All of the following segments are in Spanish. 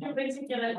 Yo pensé que era el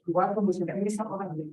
Igual como si me esa hora de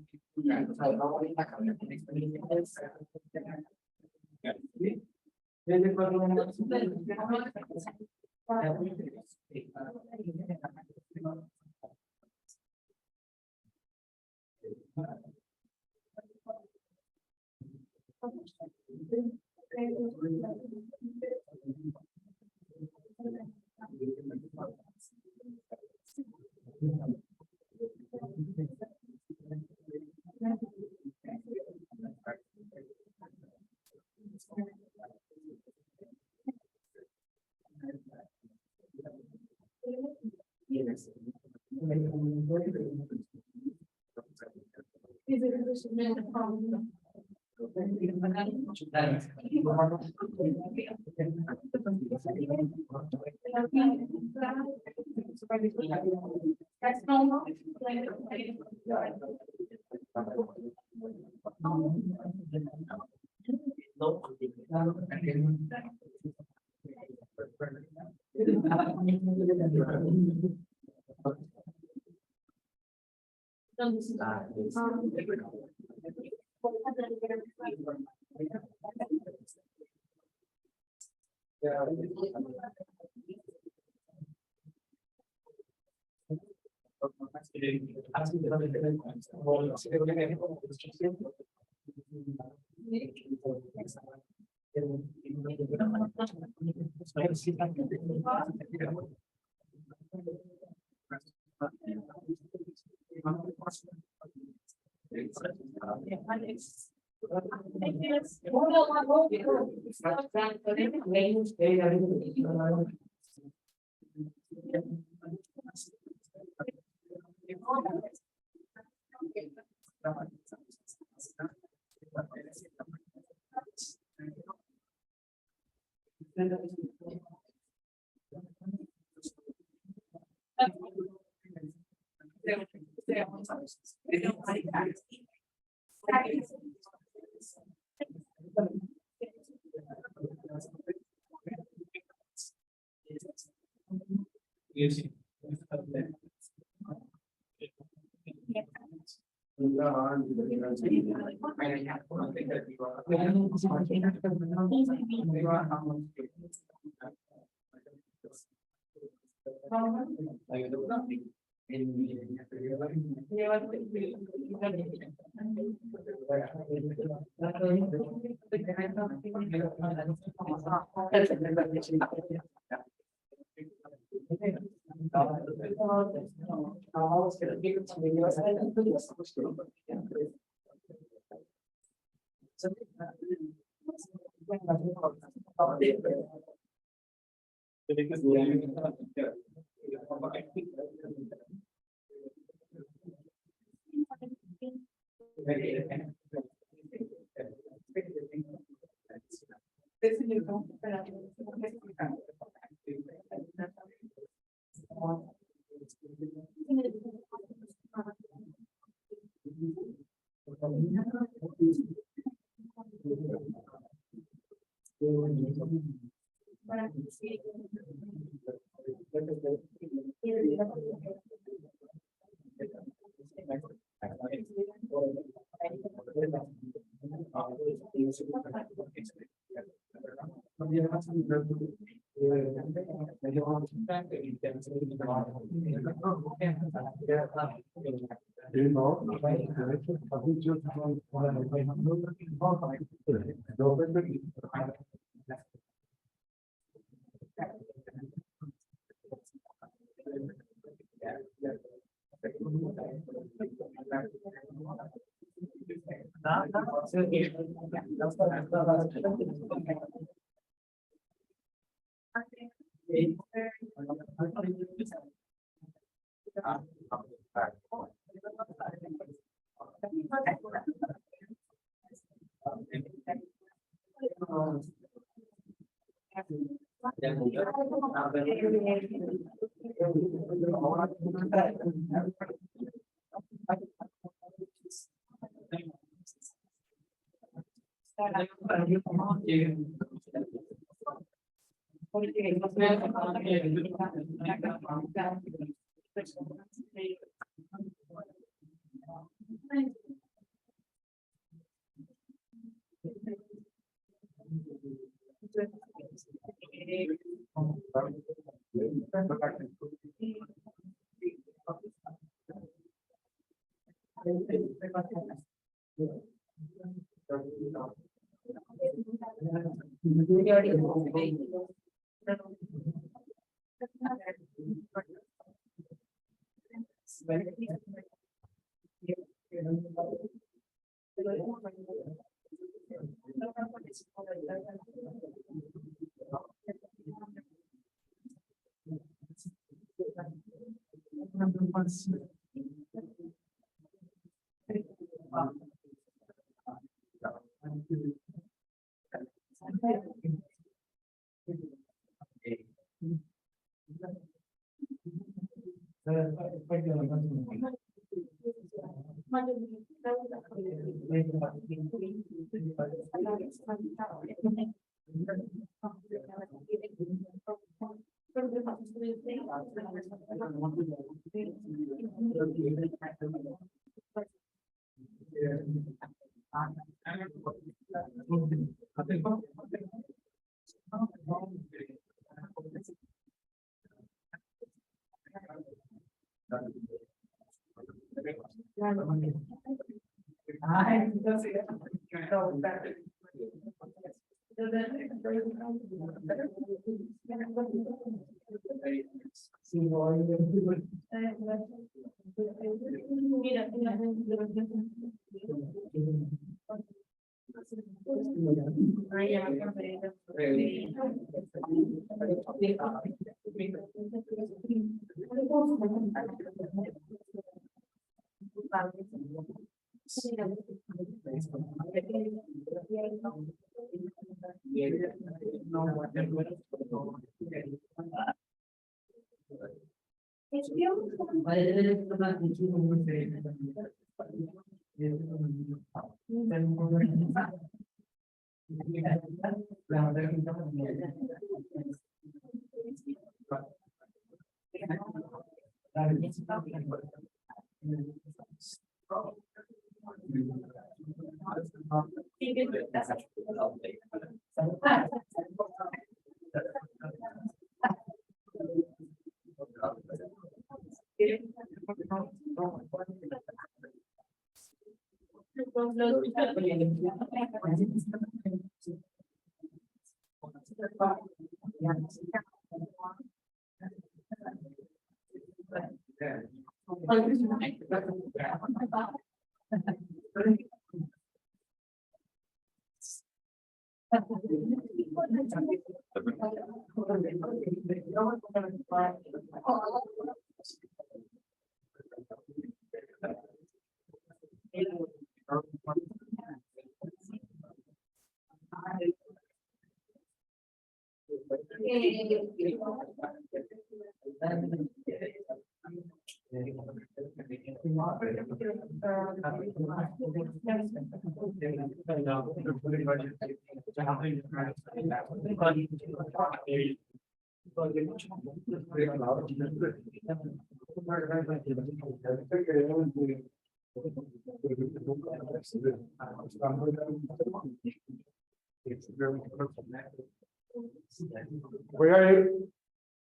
Voy a ir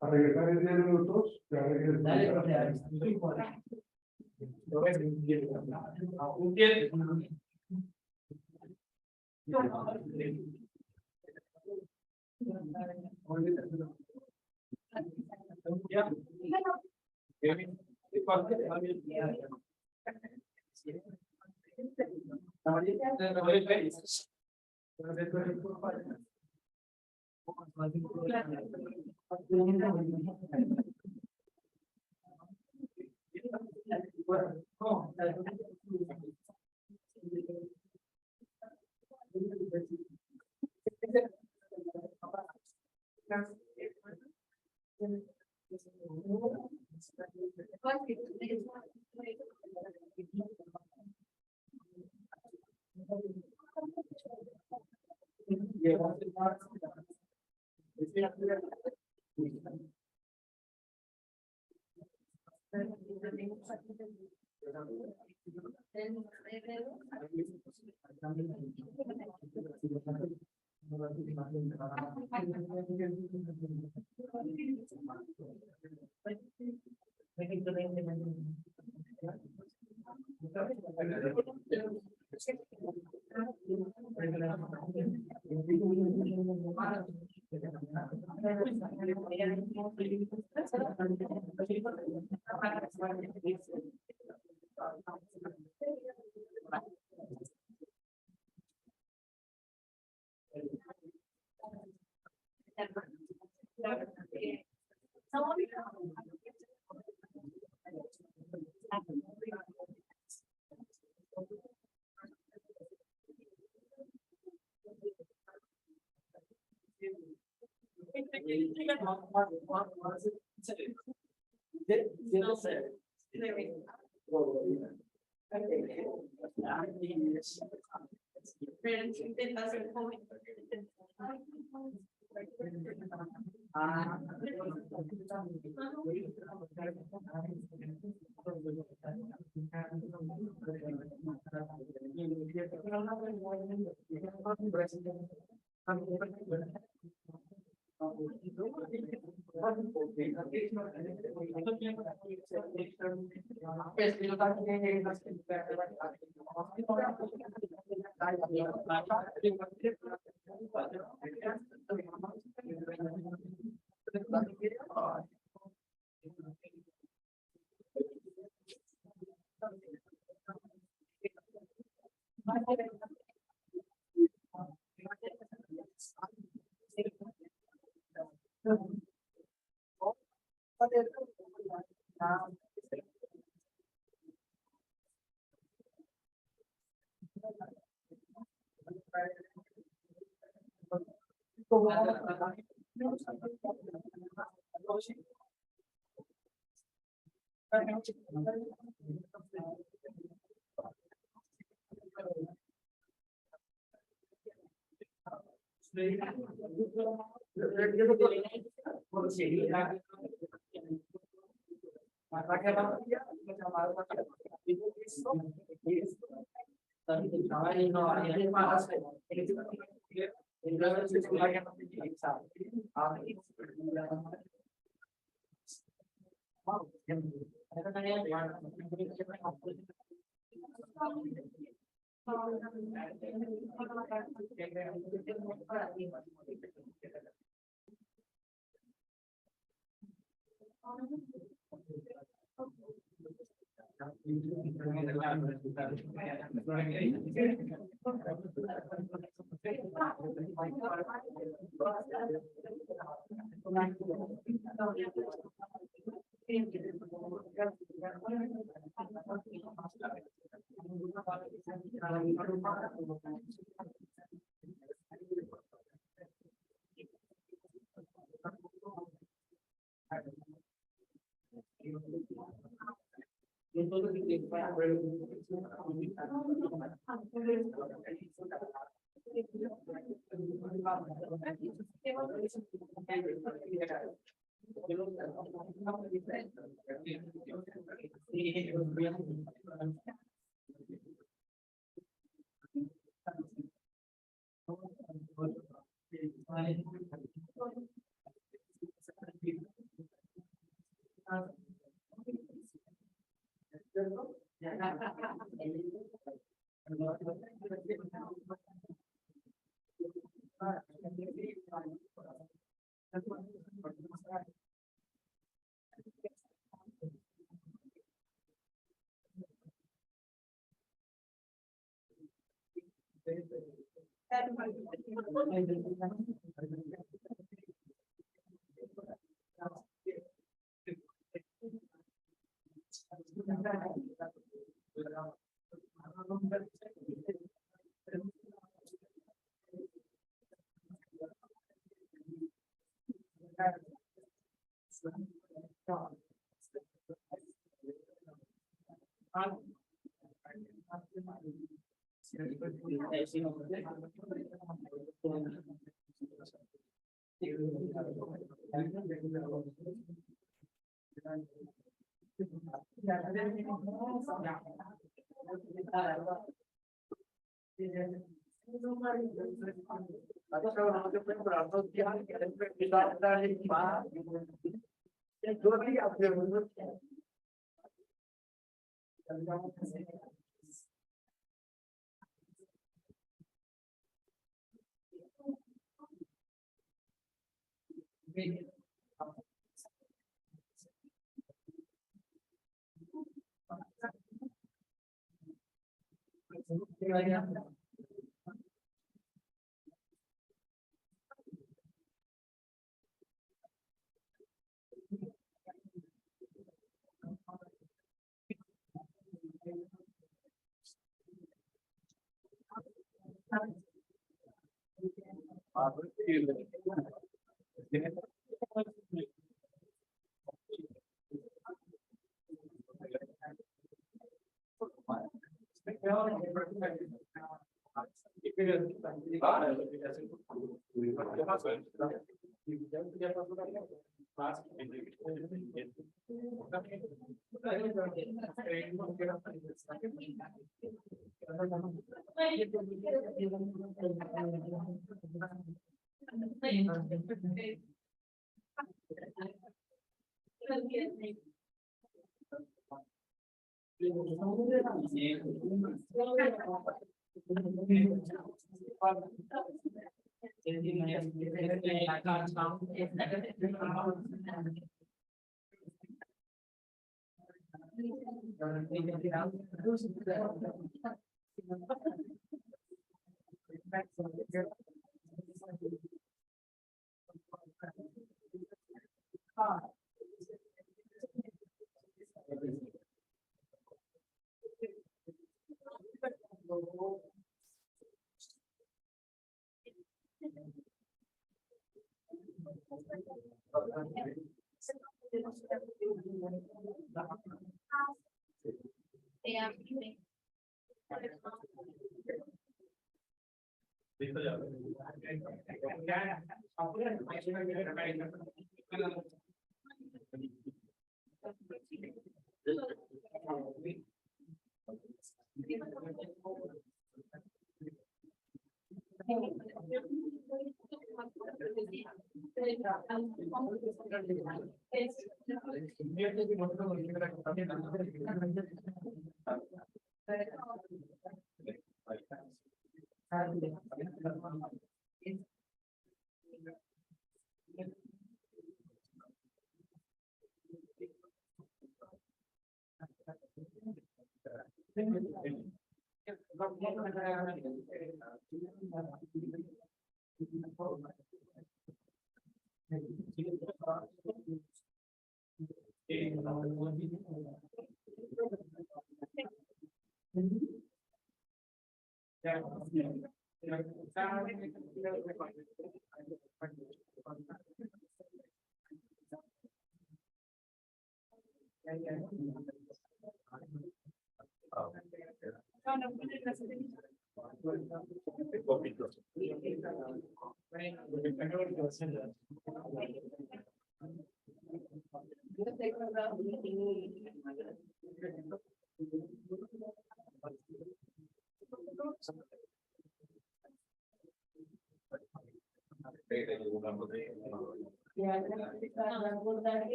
a regresar en 10 minutos. Ya regreso.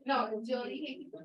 No, yo dije que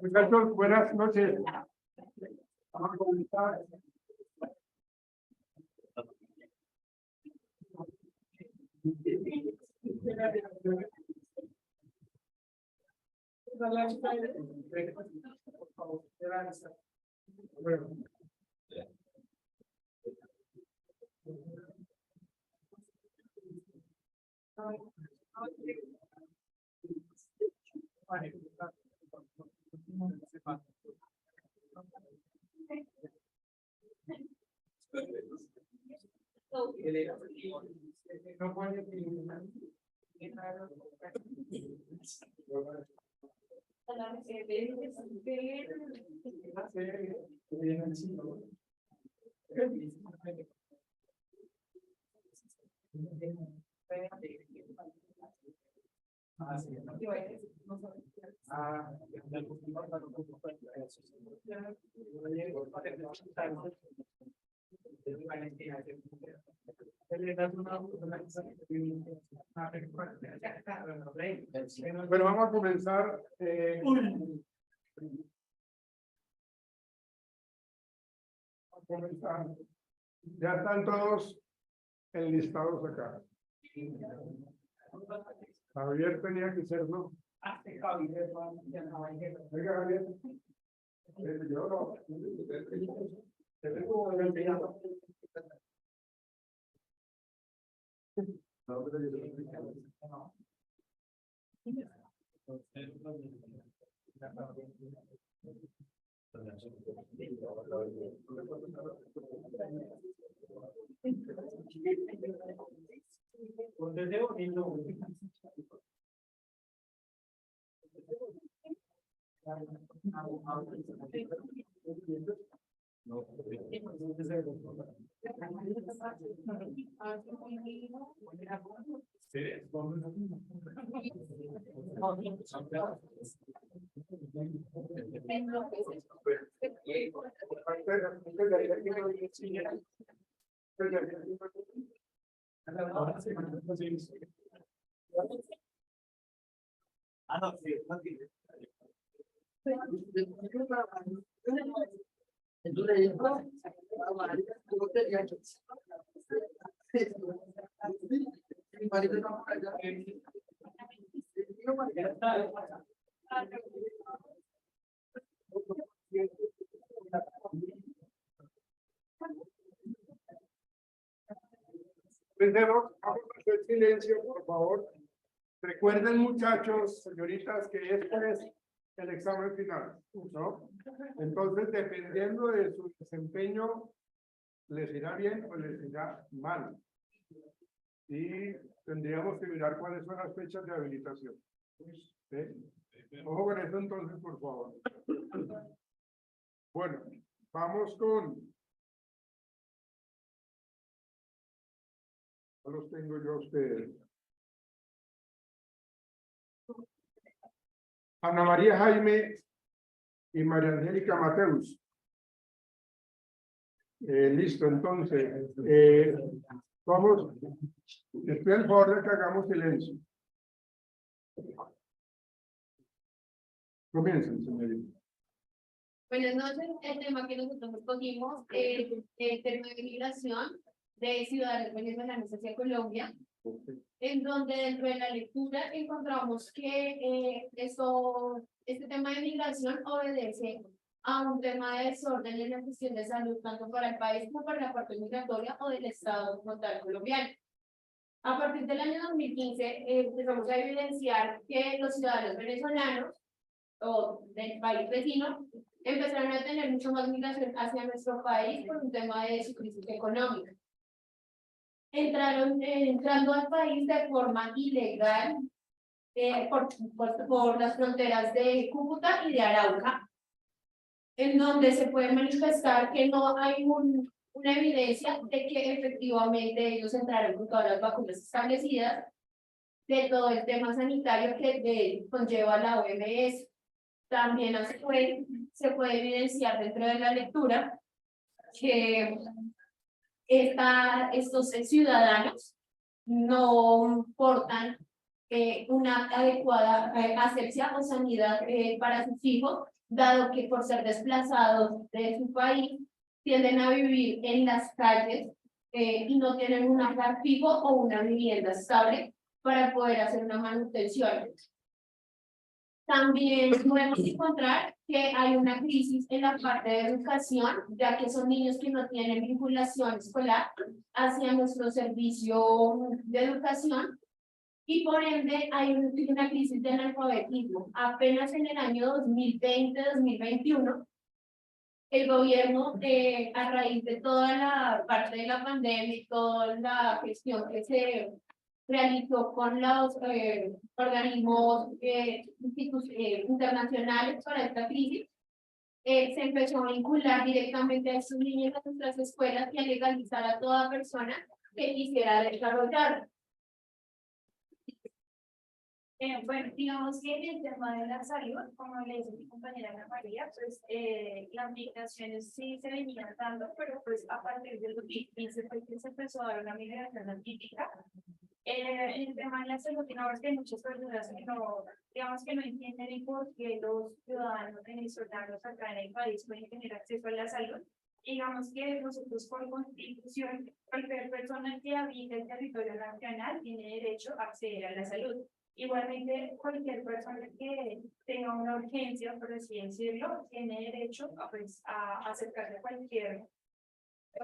Muchachos, buenas noches. Vamos a comenzar. Bueno. No puede Bueno, vamos a comenzar. Comenzar. Ya están todos enlistados acá. Javier tenía que ser, ¿no? Venga, Javier. Yo no. Primero, vamos a hacer silencio, por favor. Recuerden, muchachos, señoritas, que este es el examen final, ¿no? Entonces, dependiendo de su desempeño, les irá bien o les irá mal. Y tendríamos que mirar cuáles son las fechas de habilitación. ¿Sí? Ojo con eso entonces, por favor. Bueno, vamos con... No los tengo yo a ustedes. Ana María Jaime y María Angélica Mateus. Listo, entonces. Vamos. Les pido el favor de que hagamos silencio. Comiencen, señorita. Buenas noches. El tema que nosotros escogimos es el tema de migración de ciudadanos venezolanos hacia Colombia, en donde dentro de la lectura encontramos que este tema de migración obedece a un tema de desorden en la gestión de salud, tanto para el país como para la parte migratoria o del Estado como tal colombiano. A partir del año 2015 empezamos a evidenciar que los ciudadanos venezolanos o del país vecino empezaron a tener mucho más migración hacia nuestro país por un tema de su crisis económica. Entrando al país de forma ilegal por las fronteras de Cúcuta y de Arauca, en donde se puede manifestar que no hay una evidencia de que efectivamente ellos entraron con todas las vacunas establecidas, de todo el tema sanitario que conlleva la OMS. También se puede evidenciar dentro de la lectura que estos ciudadanos no portan una adecuada asepsia o sanidad para sus hijos, dado que por ser desplazados de su país tienden a vivir en las calles y no tienen un hogar fijo o una vivienda estable para poder hacer una manutención. También podemos encontrar que hay una crisis en la parte de educación, ya que son niños que no tienen vinculación escolar hacia nuestro servicio de educación, y por ende hay una crisis de analfabetismo. Apenas en el año 2020-2021 el gobierno, a raíz de toda la parte de la pandemia y toda la gestión que se realizó con los organismos internacionales para esta crisis, se empezó a vincular directamente a estos niños a nuestras escuelas y a legalizar a toda persona que quisiera desarrollar. Bueno, digamos que en el tema de la salud, como le dice mi compañera Ana María, pues las migraciones sí se venían dando, pero pues a partir del 2015 fue que se empezó a dar una migración atípica. En el tema de la salud, digamos que hay muchas personas que no, digamos que no entienden ni por qué los ciudadanos venezolanos acá en el país pueden tener acceso a la salud. Digamos que nosotros por constitución, cualquier persona que habite el territorio nacional tiene derecho a acceder a la salud. Igualmente, cualquier persona que tenga una urgencia, por así decirlo, tiene derecho a, pues, a acercarse a cualquier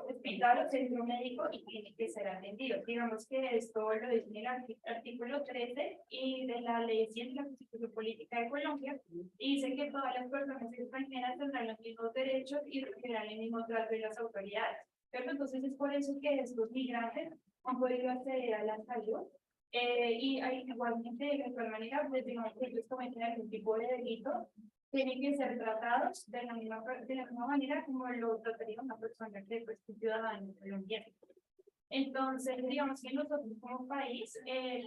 hospital o centro médico y tiene que ser atendido. Digamos que esto lo dice en el artículo 13 y de la ley 100 de la Constitución Política de Colombia, y dice que todas las personas extranjeras tendrán los mismos derechos y recibirán el mismo trato de las autoridades. Pero entonces es por eso que estos migrantes han podido acceder a la salud. Y hay, igualmente, de igual manera, pues, digamos que ellos cometen algún tipo de delito, tienen que ser tratados de la misma manera como lo trataría una persona que pues, es ciudadano colombiano. Entonces, digamos que nosotros como país,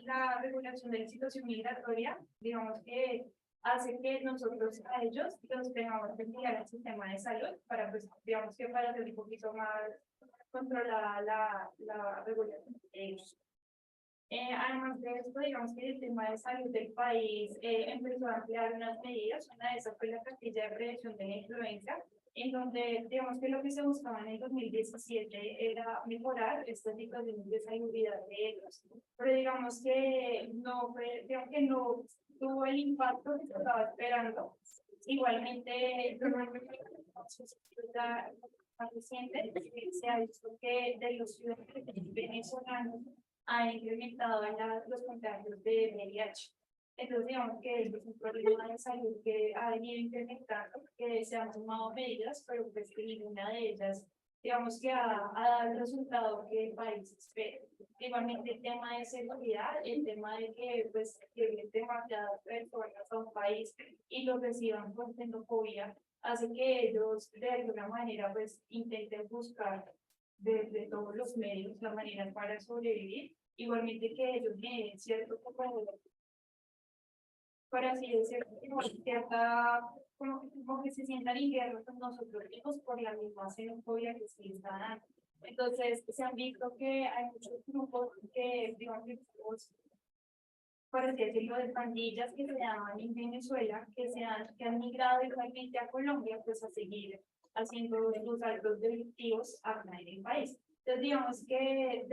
la regulación de la situación migratoria, digamos que hace que nosotros a ellos los tengamos que enviar al sistema de salud para, pues, digamos que para hacer un poquito más controlada la regulación de ellos. Además de esto, digamos que el tema de salud del país empezó a ampliar unas medidas. Una de esas fue la cartilla de prevención de la influenza, en donde, digamos que lo que se buscaba en el 2017 era mejorar esta situación de salubridad de ellos. Pero digamos que no fue, digamos que no tuvo el impacto que se estaba esperando. Igualmente, más reciente, se ha visto que de los ciudadanos venezolanos ha incrementado los contagios de VIH. Entonces, digamos que es un problema de salud que ha venido incrementando, que se han tomado medidas, pero pues que ninguna de ellas, digamos que ha dado el resultado que el país espera. Igualmente el tema de seguridad, el tema de que pues lleguen demasiadas personas a un país y los reciban con xenofobia, hace que ellos de alguna manera pues intenten buscar de todos los medios la manera para sobrevivir. Igualmente que ellos tienen cierto como, por así decirlo, como que se sientan en guerra con nosotros mismos por la misma xenofobia que se les está dando. Entonces, se han visto que hay muchos grupos que, digamos, por así decirlo, de pandillas que se llaman en Venezuela, que han migrado igualmente a Colombia, pues a seguir haciendo los actos delictivos acá en el país. Entonces, digamos que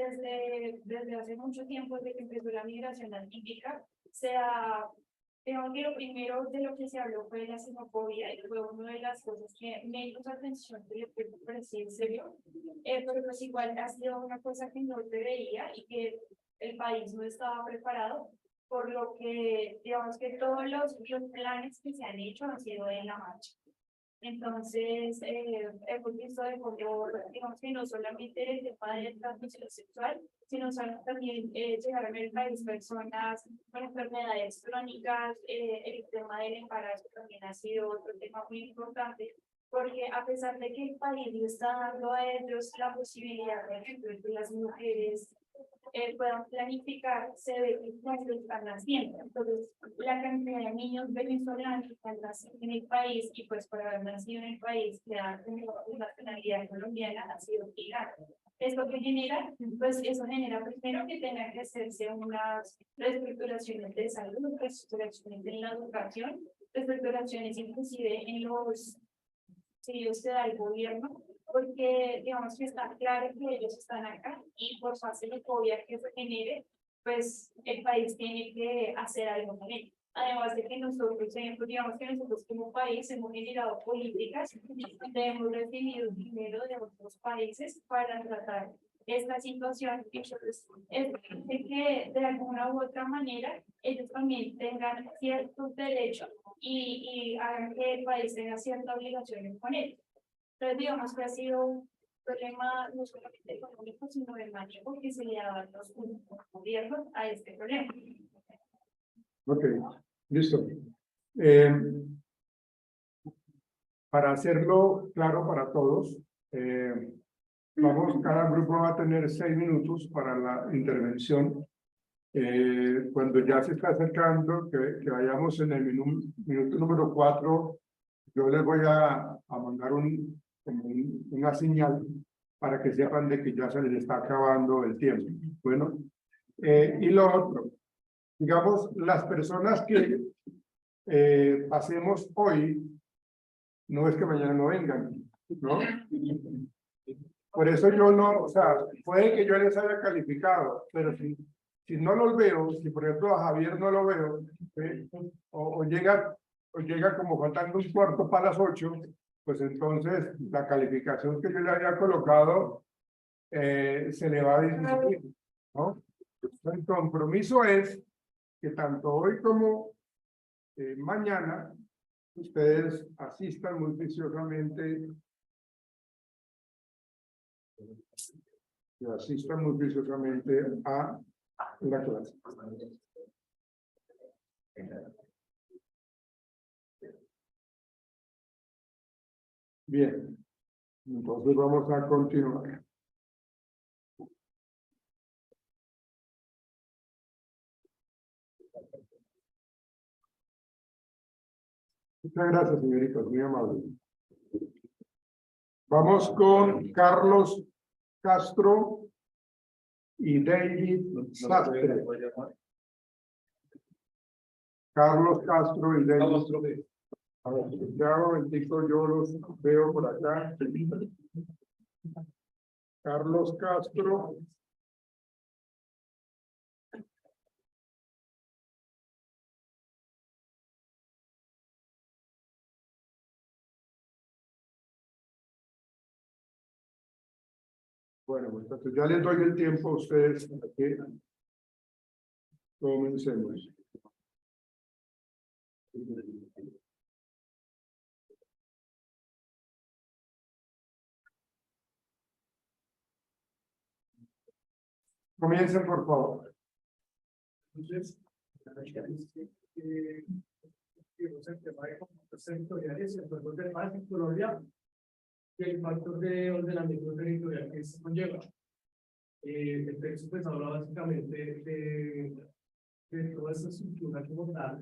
desde hace mucho tiempo, desde que empezó la migración atípica, digamos que lo primero de lo que se habló fue de la xenofobia, y fue una de las cosas que menos atención se le puso por así en serio, pero pues igual ha sido una cosa que no se veía y que el país no estaba preparado, por lo que digamos que todos los planes que se han hecho han sido en la marcha. Entonces, hemos visto de cómo, digamos que no solamente el tema de transmisión sexual, sino también llegaron al país personas con enfermedades crónicas. El tema del embarazo también ha sido otro tema muy importante, porque a pesar de que el país le está dando a ellos la posibilidad, por ejemplo, de que las mujeres puedan planificar, se ve que no están naciendo. Entonces, la cantidad de niños venezolanos que han nacido en el país y pues por haber nacido en el país que han tenido nacionalidad colombiana ha sido gigante. Esto que genera, pues eso genera primero que tenga que hacerse unas reestructuraciones de salud, reestructuraciones en la educación, reestructuraciones inclusive en los servicios que da el gobierno, porque digamos que está claro que ellos están acá y por más xenofobia que se genere, pues el país tiene que hacer algo con ello. Además de que nosotros, digamos que nosotros como país hemos generado políticas donde hemos recibido dinero de otros países para tratar esta situación, y entonces es que de alguna u otra manera ellos también tengan ciertos derechos y hagan que el país tenga ciertas obligaciones con ellos. Entonces, digamos que ha sido un problema no solamente económico, sino de manejo que se le ha dado los gobiernos a este problema. Ok, listo. Para hacerlo claro para todos, cada grupo va a tener 6 minutos para la intervención. Cuando ya se está acercando, que vayamos en el minuto número 4, yo les voy a mandar una señal para que sepan de que ya se les está acabando el tiempo. Bueno, y lo otro, digamos, las personas que pasemos hoy, no es que mañana no vengan, ¿no? Por eso yo no, o sea, puede que yo les haya calificado, pero si no los veo, si por ejemplo a Javier no lo veo, o llega como faltando un cuarto para las 8, pues entonces la calificación que yo le había colocado se le va a disminuir, ¿no? El compromiso es que tanto hoy como mañana ustedes asistan muy juiciosamente a la clase. Bien, entonces vamos a continuar. Muchas gracias, señoritas, muy amable. Vamos con Carlos Castro y David Sastre. Carlos Castro y David. Ya un momentico, yo los veo por acá. Carlos Castro. Bueno, entonces ya les doy el tiempo a ustedes para que comencemos. Comiencen, por favor. Entonces, el tema de conflictos territoriales, el factor de paz en Colombia, y el factor de ordenamiento territorial que se conlleva. El texto pues habla básicamente de toda esa estructura como tal,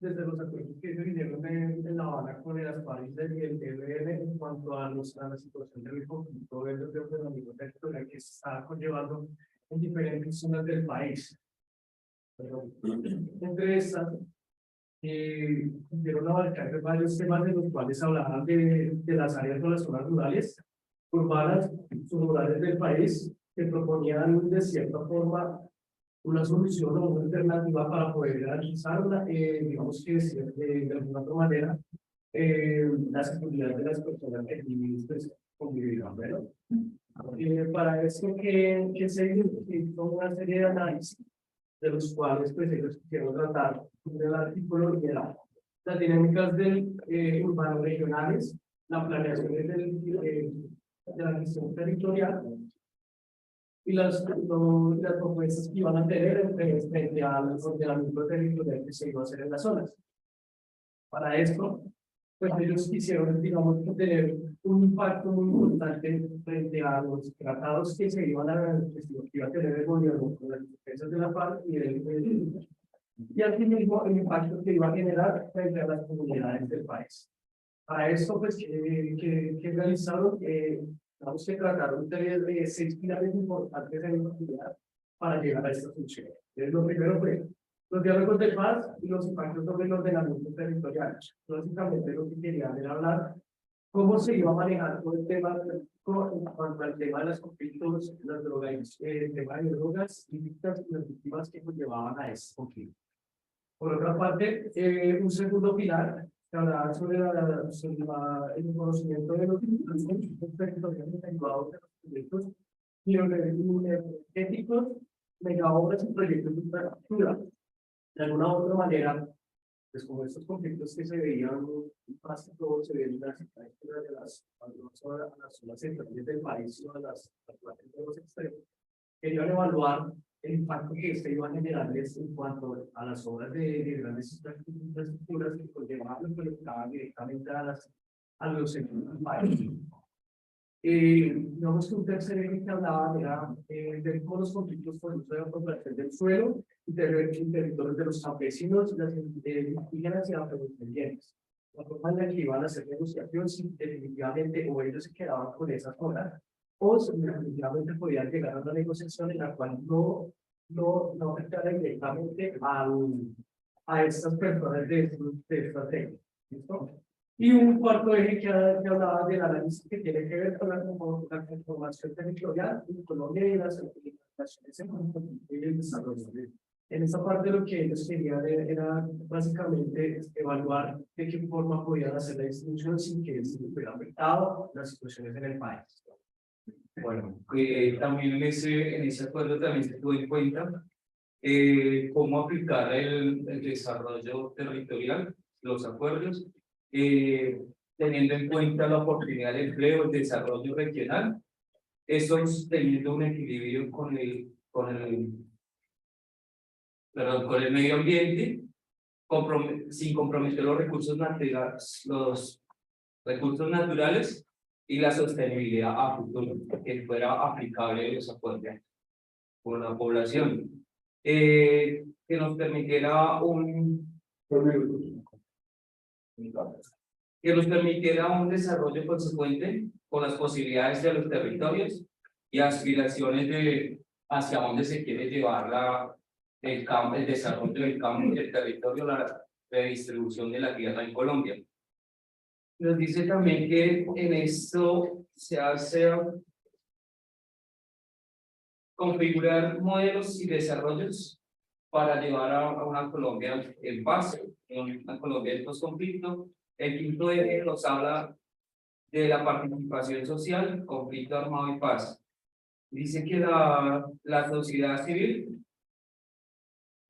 desde los acuerdos que se vinieron en La Habana con el ASPAR y el ELN en cuanto a la situación del conflicto de ordenamiento territorial que se está conllevando en diferentes zonas del país. Entre estas, quiero abarcar varios temas de los cuales hablaban de las áreas o las zonas rurales, urbanas, subrurales del país, que proponían de cierta forma una solución o una alternativa para poder garantizar, digamos que de alguna otra manera, la seguridad de las personas que pues, convivirán. Para eso que se hizo una serie de análisis, de los cuales pues ellos quisieron tratar del artículo y de las dinámicas del urbano regionales, la planeación de la gestión territorial y las propuestas que iban a tener frente al ordenamiento territorial que se iba a hacer en las zonas. Para esto, pues ellos quisieron, digamos, tener un impacto muy importante frente a los tratados que se iban que iba a tener el gobierno con las defensas de la paz y asimismo el impacto que iba a generar frente a las comunidades del país. Para esto, pues, que realizaron, vamos a tratar de 6 pilares importantes en la comunidad para llegar a esta función. Lo primero fue los diálogos de paz y los impactos sobre el ordenamiento territorial. Básicamente lo que querían era hablar cómo se iba a manejar todo el tema en cuanto al tema de los conflictos, las drogas, el tema de drogas y las víctimas que conllevaban a ese conflicto. Por otra parte, un segundo pilar que hablaba sobre el conocimiento de los territoriales derivados de los proyectos energéticos, megaobras y proyectos de infraestructura. De alguna u otra manera, pues como estos conflictos que se veían más que todo se ven en las zonas de a las zonas centrales del país o a las partes de los extremos, querían evaluar el impacto que esto iba a generarles en cuanto a las obras de grandes infraestructuras que conllevaban, pero conectaban directamente a los sectores del país. Digamos que un tercer eje que hablaba era ver cómo los conflictos por uso de apropiación del suelo y territorios de los campesinos, las indígenas y afrodescendientes. La forma en la que iban a hacer negociaciones, si definitivamente o ellos se quedaban con esas zonas, o si definitivamente podían llegar a una negociación en la cual no afectara directamente a estas personas de estas leyes. ¿Listo? Y un cuarto eje que hablaba del análisis que tiene que ver con la transformación territorial en Colombia y las relaciones económicas y el desarrollo. En esa parte lo que ellos querían era básicamente evaluar de qué forma podían hacer la distribución sin que se hubiera afectado las situaciones en el país. Bueno, también en ese acuerdo también se tuvo en cuenta cómo aplicar el desarrollo territorial, los acuerdos, teniendo en cuenta la oportunidad de empleo, el desarrollo regional, eso es teniendo un equilibrio perdón, con el medio ambiente, sin comprometer los recursos naturales y la sostenibilidad a futuro, que fuera aplicable los acuerdos por la población, que nos permitiera un desarrollo consecuente con las posibilidades de los territorios y aspiraciones de hacia dónde se quiere llevar el desarrollo del campo y del territorio, la redistribución de la tierra en Colombia. Nos dice también que en esto se hace configurar modelos y desarrollos para llevar a una Colombia en paz, una Colombia en post-conflicto. El quinto eje nos habla de la participación social, conflicto armado y paz. Dice que la sociedad civil,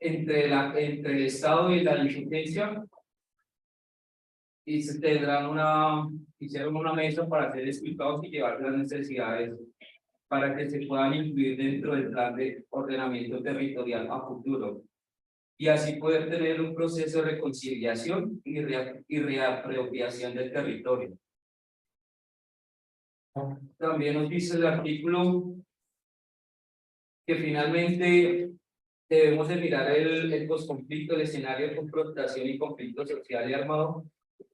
entre el Estado y la dirigencia, y se hicieron una mesa para ser explicados y llevar las necesidades para que se puedan incluir dentro del plan de ordenamiento territorial a futuro y así poder tener un proceso de reconciliación y reapropiación del territorio. También nos dice el artículo que finalmente debemos de mirar el posconflicto, el escenario de confrontación y conflicto social y armado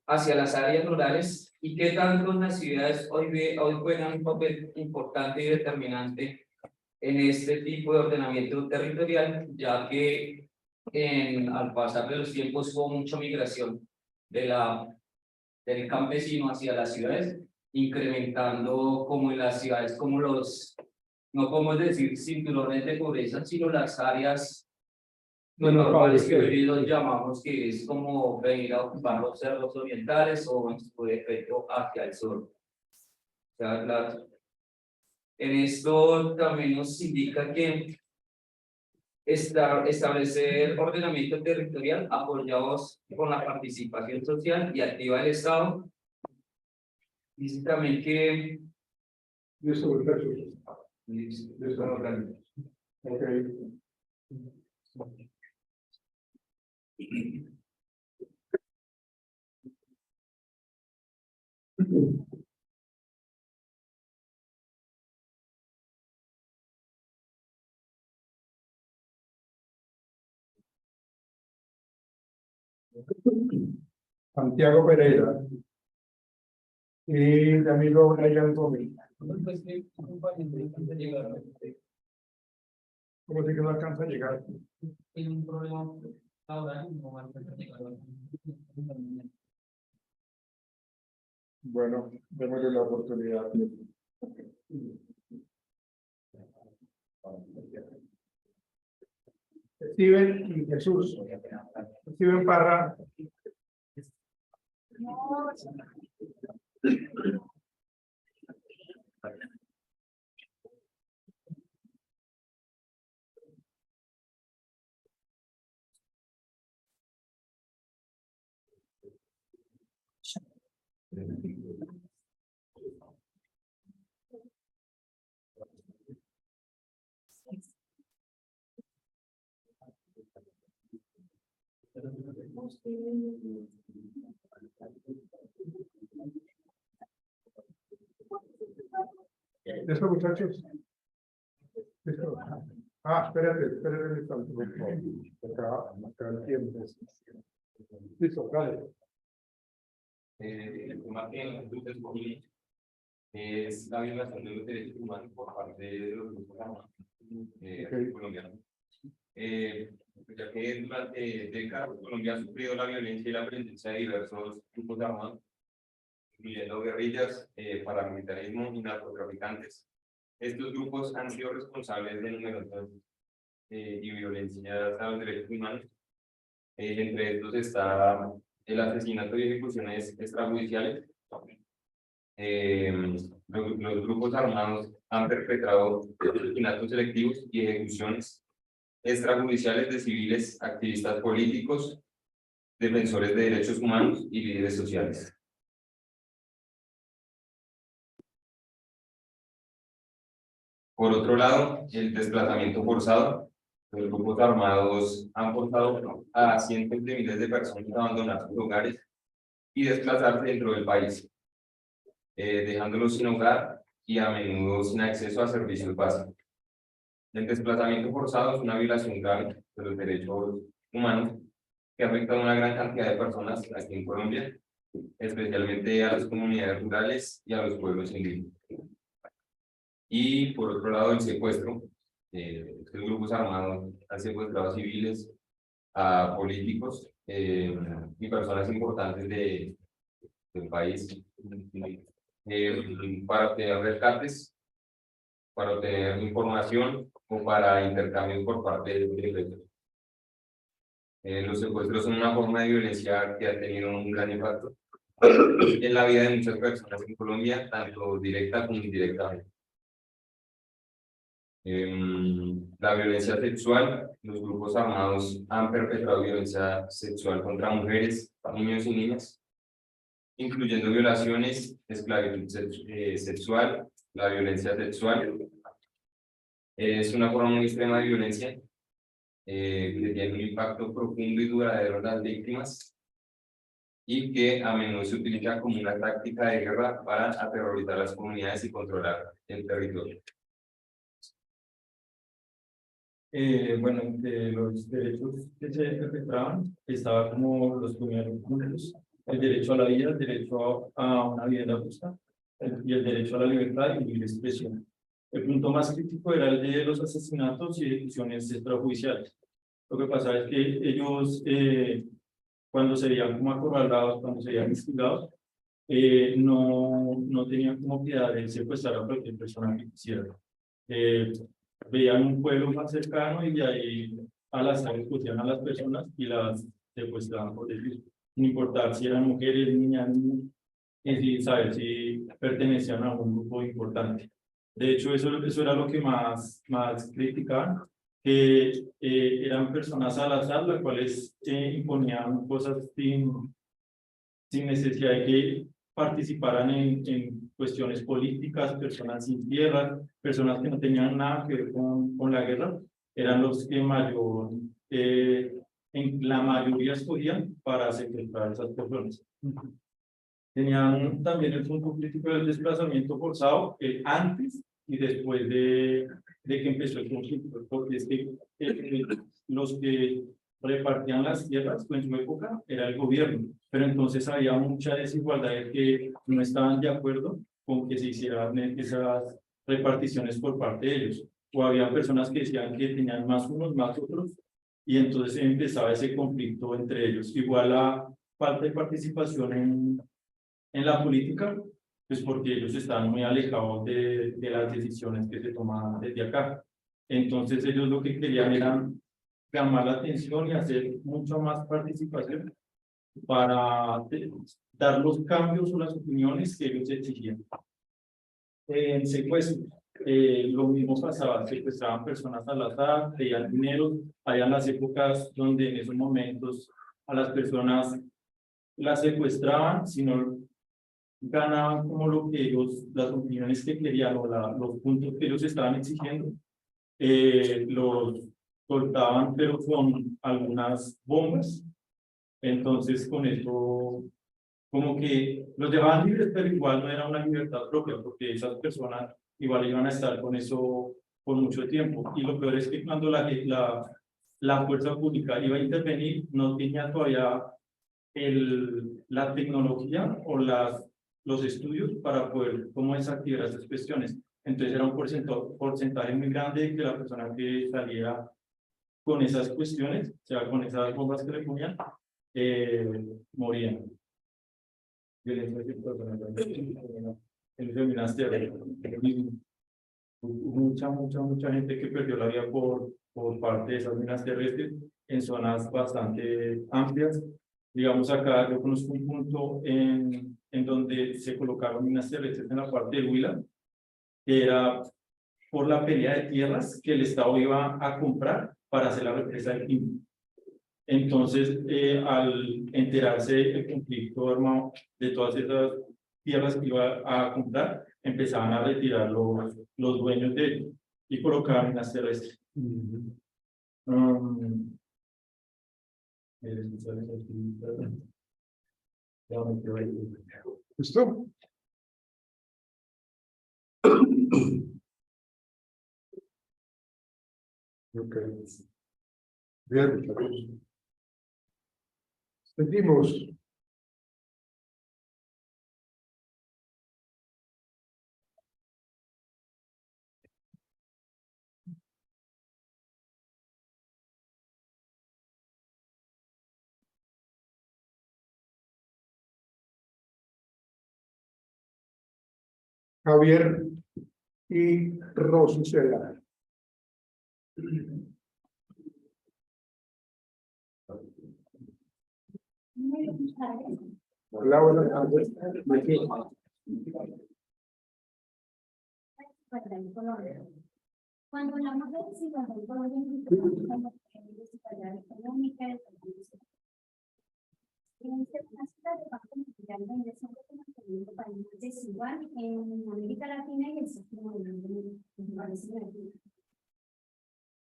hacia las áreas rurales y qué tanto las ciudades hoy juegan un papel importante y determinante en este tipo de ordenamiento territorial, ya que al pasar de los tiempos hubo mucha migración del campesino hacia las ciudades, incrementando como en las ciudades, como no podemos decir cinturones de pobreza, sino las áreas normales que hoy los llamamos, que es como venir a ocupar los cerros orientales o en su defecto hacia el sur. O sea, en esto también nos indica que establecer ordenamiento territorial apoyados con la participación social y activa del Estado. Dice también que Santiago Pereira y mi amigo Brian Gómez. ¿Cómo es que no alcanza a llegar? hay un problema ahora, no alcanza a llegar. Bueno, démosle la oportunidad. Steven y Jesús. Steven Parra. ¿Listo, muchachos? ¿Listo? Espérate un instante, por favor. Acá el tiempo. Listo, dale. El tema que nosotros escogimos es la violación de los derechos humanos por parte de los grupos armados colombianos. Ya que durante décadas Colombia ha sufrido la violencia y la presencia de diversos grupos armados, incluyendo guerrillas, paramilitarismo y narcotraficantes. Estos grupos han sido responsables de numerosas y violencias a los derechos humanos. Entre estos está el asesinato y ejecuciones extrajudiciales. Los grupos armados han perpetrado asesinatos selectivos y ejecuciones extrajudiciales de civiles, activistas políticos, defensores de derechos humanos y líderes sociales. Por otro lado, el desplazamiento forzado. Los grupos armados han forzado a cientos de miles de personas a abandonar sus hogares y desplazarse dentro del país, dejándolos sin hogar y a menudo sin acceso a servicios básicos. El desplazamiento forzado es una violación grave de los derechos humanos que afecta a una gran cantidad de personas aquí en Colombia, especialmente a las comunidades rurales y a los pueblos indígenas. Y por otro lado, el secuestro. Los grupos armados han secuestrado a civiles, a políticos y personas importantes del país para obtener rescates, para obtener información o para intercambios por parte de ellos. Los secuestros son una forma de violencia que ha tenido un gran impacto en la vida de muchas personas en Colombia, tanto directa como indirectamente. La violencia sexual. Los grupos armados han perpetrado violencia sexual contra mujeres, niños y niñas, incluyendo violaciones, esclavitud sexual. La violencia sexual es una forma muy extrema de violencia que tiene un impacto profundo y duradero en las víctimas y que a menudo se utiliza como una táctica de guerra para aterrorizar a las comunidades y controlar el territorio. Bueno, entre los derechos que se perpetraban estaba como los primeros puntos: el derecho a la vida, el derecho a una vivienda justa y el derecho a la libertad y libre expresión. El punto más crítico era el de los asesinatos y ejecuciones extrajudiciales. Lo que pasa es que ellos, cuando se veían como acorralados, cuando se veían instigados, no tenían como piedad de secuestrar a cualquier persona que quisiera. Veían un pueblo más cercano y de ahí al azar escogían a las personas y las secuestraban, por decir, sin importar si eran mujeres, niñas, sin saber si pertenecían a un grupo importante. De hecho, eso era lo que más criticaban, que eran personas al azar, las cuales imponían cosas sin necesidad de que participaran en cuestiones políticas, personas sin tierra, personas que no tenían nada que ver con la guerra, eran los que en la mayoría escogían para secuestrar a esas personas. Tenían también el punto crítico del desplazamiento forzado antes y después de que empezó el conflicto, porque es que los que repartían las tierras en su época era el gobierno, pero entonces había mucha desigualdad de que no estaban de acuerdo con que se hicieran esas reparticiones por parte de ellos, o había personas que decían que tenían más unos, más otros, y entonces empezaba ese conflicto entre ellos. Igual la falta de participación en la política, pues porque ellos estaban muy alejados de las decisiones que se tomaban desde acá. Entonces ellos lo que querían era llamar la atención y hacer mucha más participación para dar los cambios o las opiniones que ellos exigían. En secuestro, lo mismo pasaba, secuestraban personas al azar, pedían dinero. Habían las épocas donde en esos momentos a las personas las secuestraban, si no ganaban como lo que ellos, las opiniones que querían o los puntos que ellos estaban exigiendo, los soltaban pero con algunas bombas. Entonces con eso como que los dejaban libres, pero igual no era una libertad propia, porque esas personas igual iban a estar con eso por mucho tiempo. Y lo peor es que cuando la fuerza pública iba a intervenir, no tenía todavía la tecnología o los estudios para poder cómo desactivar esas cuestiones. Entonces era un porcentaje muy grande de que la persona que saliera con esas cuestiones, o sea, con esas bombas que le ponían, morían. Violencia psicológica en feminaste, mucha gente que perdió la vida por parte de esas minas terrestres en zonas bastante amplias. Digamos, acá yo conozco un punto en donde se colocaron minas terrestres en la parte del Huila, que era por la pelea de tierras que el Estado iba a comprar para hacer la represa del Quindío. Entonces, al enterarse del conflicto armado de todas esas tierras que iba a comprar, empezaban a retirar los dueños de ellos y colocaban minas terrestres. ¿Listo? Ok. Bien, muchachos. Seguimos. Javier y Rosicela. Hola, buenas tardes. Cuando hablamos de desigualdad económica, en este caso, el Banco Mundial de Inversión el país desigual en América Latina y el séptimo lugar.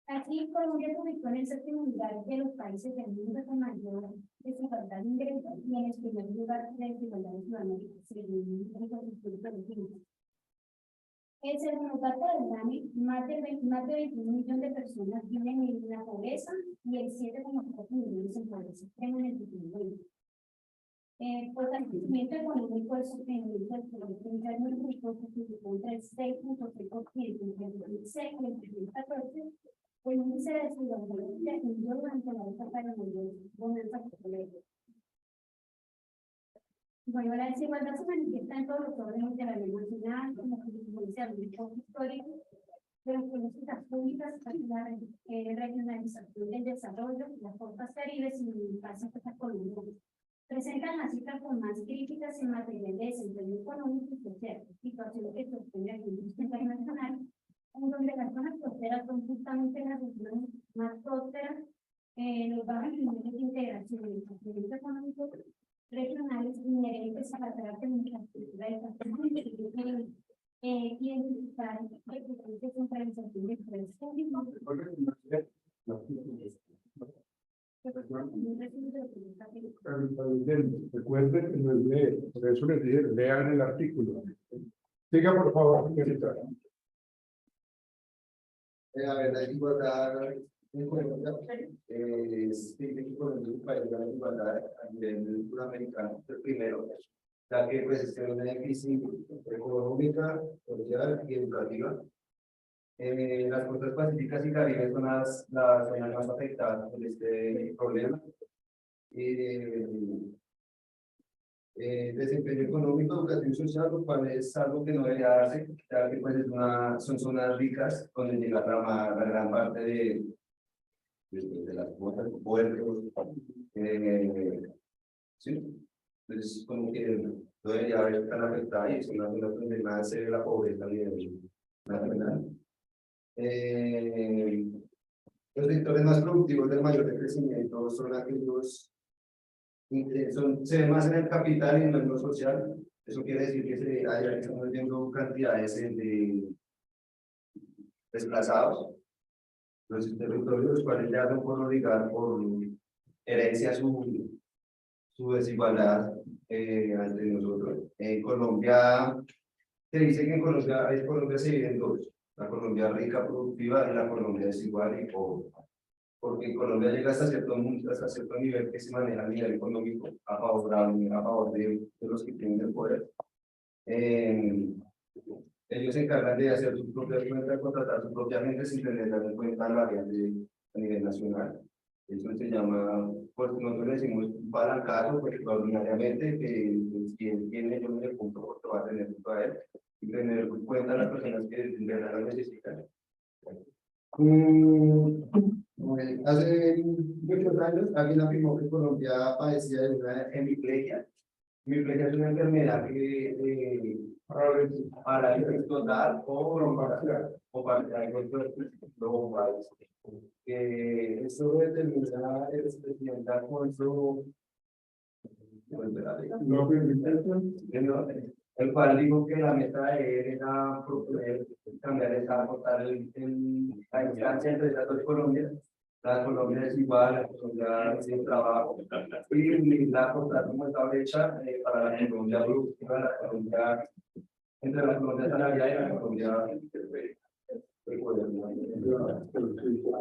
Aquí Colombia se ubicó en el séptimo lugar de los países del mundo con mayor desigualdad de ingresos y en el primer lugar de desigualdad en Sudamérica, según el Instituto de Finanzas. El segundo dato del DANE, más de 21 millones de personas viven en la pobreza y el 7,4 millones en pobreza extrema en el 2020. Fortalecimiento económico del sostenimiento del Producto Interno Bruto se situó entre el 6,6% entre el 2006 y el 2014. El índice de desigualdad descendió durante la época de la bonanza petrolera. Bueno, la desigualdad se manifiesta en todos los órdenes de la ley nacional, como consecuencia del hecho histórico, de las políticas públicas, la regionalización del desarrollo, las costas caribes y las empresas colombianas. Presentan las cifras con más críticas en materia de desempeño económico y social, situación que sostiene la industria internacional, en donde las zonas costeras son justamente las regiones más prósperas, los bajos niveles de integración en el crecimiento económico regionales inherentes a la carácter de la estructura de la identificar el descentralización de poderes públicos. Recuerden que no es leer, por eso les dije, lean el artículo. Siga, por favor, señorita. La verdad, igualdad en Colombia es un país de la igualdad a nivel suramericano, el primero, ya que pues está una crisis económica, social y educativa. Las costas pacíficas y caribes son las zonas más afectadas por este problema. Desempeño económico, educativo y social, lo cual es algo que no debería darse, ya que pues son zonas ricas donde llega la gran parte de las cuotas, puertos, sí, entonces como que no debería haber tan afectada y es una zona donde más se ve la pobreza a nivel nacional. Los sectores más productivos del mayor crecimiento son aquellos se ve más en el capital y no en lo social, Eso quiere decir que allá estamos viendo cantidades de desplazados, los territorios los cuales ya no puedo ligar por herencia su desigualdad entre nosotros. En Colombia, se dice que en Colombia se divide en dos, la Colombia rica, productiva y la Colombia desigual y pobre. Porque en Colombia llega hasta cierto nivel que se maneja a nivel económico a favor de los que tienen el poder. Ellos se encargan de hacer sus propias cuentas, contratar su propia gente sin tener en cuenta la variable a nivel nacional. Eso se llama, pues nosotros le decimos palancazo, porque ordinariamente quien tiene yo no le punto porque va a tener punto a él y tener en cuenta a las personas que de verdad lo necesitan. Hace muchos años alguien afirmó que Colombia padecía de una hemiplegia. Hemiplegia es una enfermedad que parálisis total o parcial que eso determina con su el cual dijo que la meta de él era proponer cambiar esa, aportar la instancia entre las dos Colombias. La Colombia es igual, la Colombia es el trabajo, y la aportar como esta brecha para la Colombia productiva, la Colombia, entre la Colombia salarial y la Colombia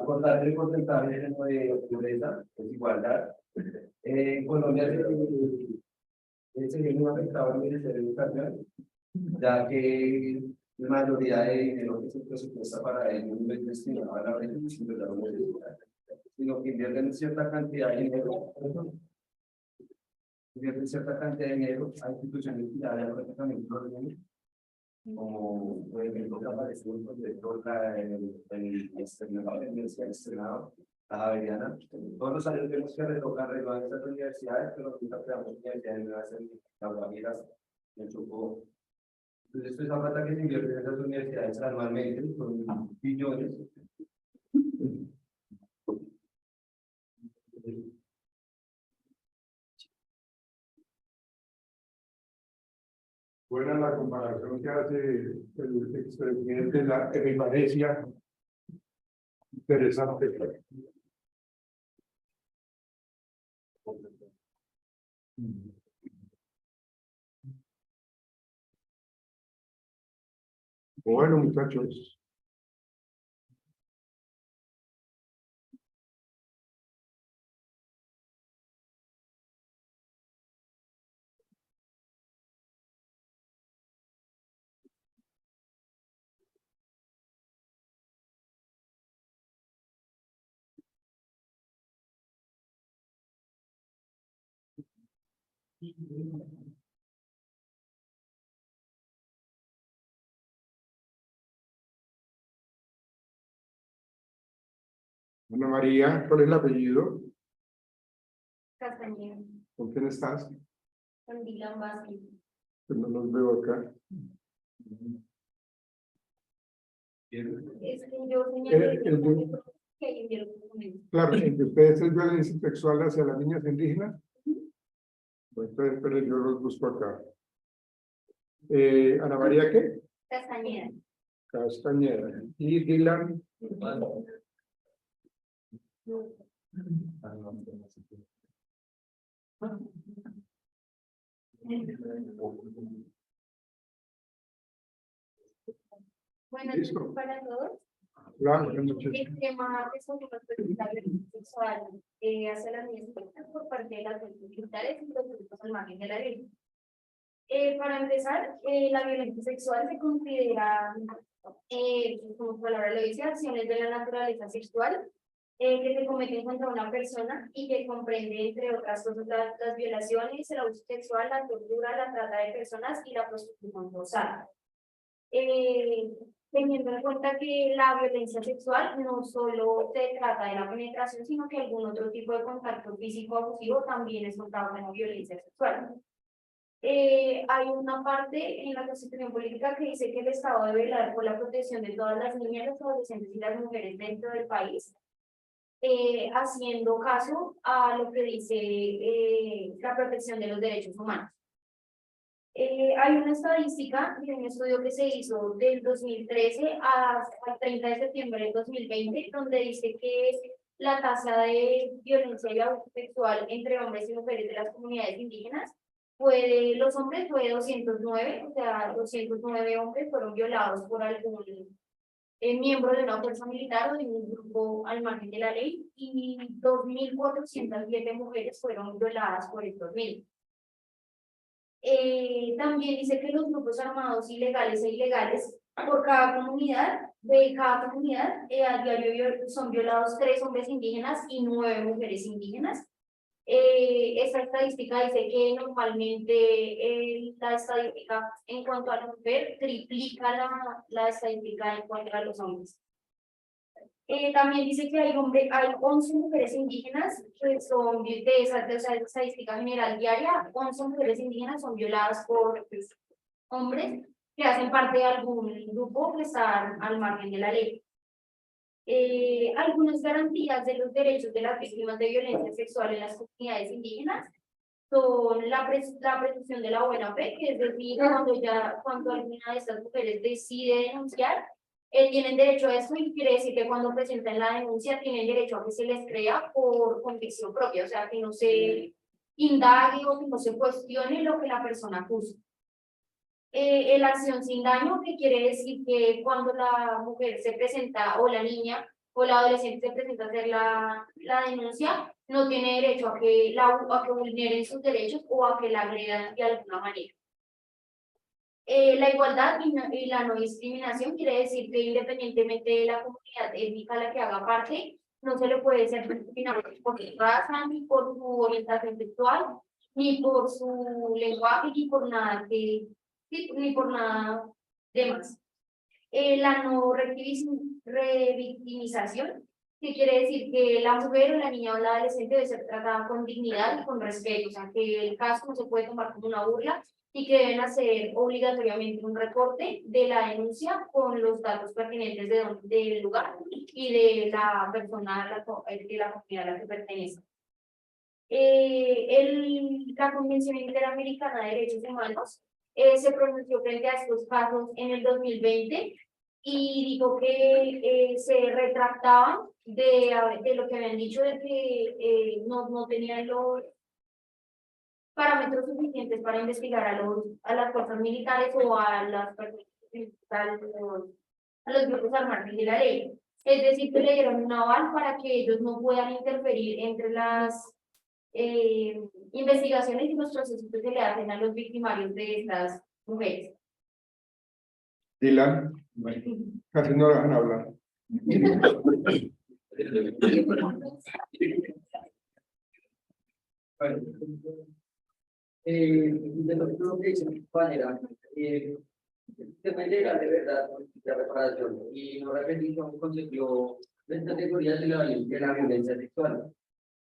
aportar el porcentaje de pobreza, desigualdad. En Colombia se viene afectado el Ministerio de Educación, ya que la mayoría de dinero que se presupuesta para ello no es destinado a la beneficio de la universidad, sino que invierten cierta cantidad de dinero, a instituciones que ya prácticamente lo tienen, como por ejemplo que apareció el proyecto el Senado, la Javeriana. Todos los años tenemos que renovar estas universidades, pero nunca creamos universidades nuevas en La Guajira, en Chocó. Entonces, esto es la plata que se invierte en esas universidades anualmente, con billones. Buena la comparación que hace el expresidente de la que me parecía interesante. Bueno, muchachos. Ana María, ¿cuál es el apellido? Castañeda, ¿Con quién estás? con Dylan Vázquez. Que no los veo acá. Es que yo señalé que hay un documento. Claro, entre ustedes es violencia sexual hacia las niñas indígenas. Pues entonces, pero yo los busco acá. Ana María, ¿qué? Castañeda. Castañeda. Y Dylan. Bueno, Listo. para todos. Claro, buenas noches. El tema es sobre la violencia sexual hacia las niñas por parte de las militares y los grupos al margen de la ley. Para empezar, la violencia sexual se considera, como su palabra lo dice, acciones de la naturaleza sexual que se cometen contra una persona y que comprende, entre otras cosas, las violaciones, el abuso sexual, la tortura, la trata de personas y la prostitución forzada. Teniendo en cuenta que la violencia sexual no solo se trata de la penetración, sino que algún otro tipo de contacto físico abusivo también es contado como violencia sexual. Hay una parte en la Constitución Política que dice que el Estado debe velar por la protección de todas las niñas, los adolescentes y las mujeres dentro del país, haciendo caso a lo que dice la protección de los derechos humanos. Hay una estadística de un estudio que se hizo del 2013 al 30 de septiembre del 2020, donde dice que la tasa de violencia y abuso sexual entre hombres y mujeres de las comunidades indígenas los hombres fue 209, o sea, 209 hombres fueron violados por algún miembro de una fuerza militar o de un grupo al margen de la ley, y 2.407 mujeres fueron violadas por estos mismos. También dice que los grupos armados ilegales e ilegales por de cada comunidad, a diario son violados 3 hombres indígenas y 9 mujeres indígenas. Esta estadística dice que normalmente la estadística en cuanto a la mujer triplica la estadística en cuanto a los hombres. También dice que hay 11 mujeres indígenas que son de esa estadística general diaria, 11 mujeres indígenas son violadas por hombres que hacen parte de algún grupo que está al margen de la ley. Algunas garantías de los derechos de las víctimas de violencia sexual en las comunidades indígenas son la presunción de la buena fe, que es decir, cuando alguna de estas mujeres decide denunciar, tienen derecho a eso, y quiere decir que cuando presentan la denuncia tienen derecho a que se les crea por convicción propia, o sea, que no se indague o que no se cuestione lo que la persona acusa. La acción sin daño, que quiere decir que cuando la mujer se presenta, o la niña o la adolescente se presenta a hacer la denuncia, no tiene derecho a que vulneren sus derechos o a que la agredan de alguna manera. La igualdad y la no discriminación quiere decir que independientemente de la comunidad étnica a la que haga parte, no se le puede ser discriminado por su raza, ni por su orientación sexual, ni por su lenguaje, ni por nada demás. La no revictimización, que quiere decir que la mujer o la niña o la adolescente debe ser tratada con dignidad y con respeto, o sea, que el caso no se puede tomar como una burla, y que deben hacer obligatoriamente un reporte de la denuncia con los datos pertinentes del lugar y de la persona de la comunidad a la que pertenece. La Convención Interamericana de Derechos Humanos se pronunció frente a estos casos en el 2020 y dijo que se retractaban de lo que habían dicho, de que no tenían los parámetros suficientes para investigar a las fuerzas militares o a los grupos armados de la ley. Es decir, que le dieron un aval para que ellos no puedan interferir entre las investigaciones y los procesos que se le hacen a los victimarios de estas mujeres. Dylan, casi no dejan hablar. De lo que dice mi compañera, depende de verdad de reparación, y no repetición concepción de categorías de la violencia sexual.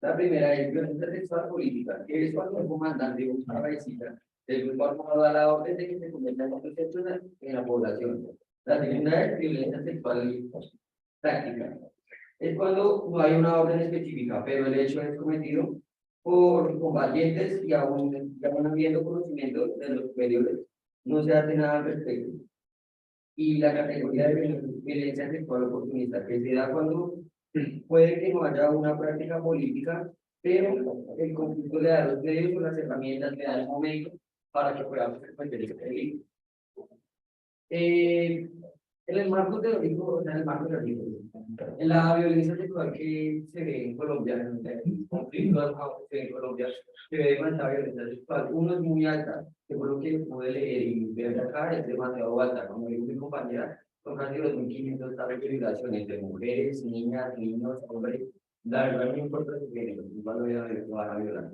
La primera es violencia sexual política, que es cuando el comandante o una cabecita del grupo armado da la orden de que se cometan actos sexuales en la población. La segunda es violencia sexual táctica. Es cuando no hay una orden específica, pero el hecho es cometido por combatientes y aún habiendo conocimiento de los superiores, no se hace nada al respecto. Y la categoría de violencia sexual oportunista, que se da cuando puede que no haya una práctica política, pero el conflicto le da los medios o las herramientas, le da el momento para que podamos cometer ese delito. En el marco teórico, en la violencia sexual que se ve en Colombia, en el conflicto armado que se ve en Colombia, se ve demasiada violencia sexual. Uno es muy alta, que por lo que pude leer y ver acá es demasiado alta. Como dijo mi compañera, son casi 2.500 casos de violación entre mujeres, niñas, niños, hombres. La verdad no importa su género, igual lo van a violar.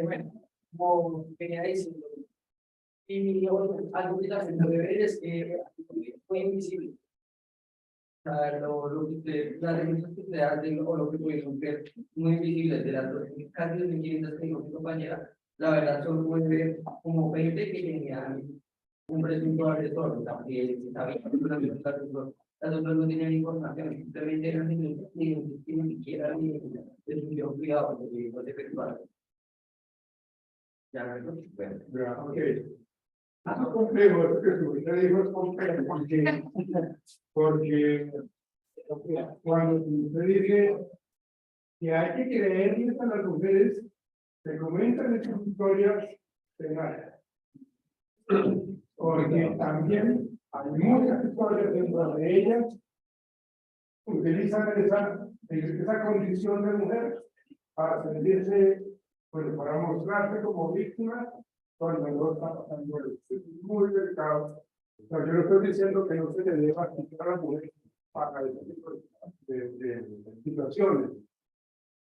Bueno, como venía diciendo, y algo que también debe ver es que fue invisible. O sea, lo que usted, las reglas que usted hace o lo que pudieron ver muy invisibles de las casi 2.500 que dijo mi compañera, la verdad solo puede ver como 20 que tenían un presunto agresor, también está bien, las otras no tenían información, simplemente eran ni siquiera ni de un cuidado, de personas. Ya, bueno. Ya, ok. Es complejo, lo que usted dijo es complejo, porque cuando usted dice que hay que creerles a las mujeres que comentan estas historias penales, porque también hay muchas historias dentro de ellas utilizan esa condición de mujer para sentirse, pues para mostrarse como víctima cuando no está pasando eso. Es muy delicado. O sea, yo no estoy diciendo que no se le deba quitar a la mujer para ese tipo de situaciones,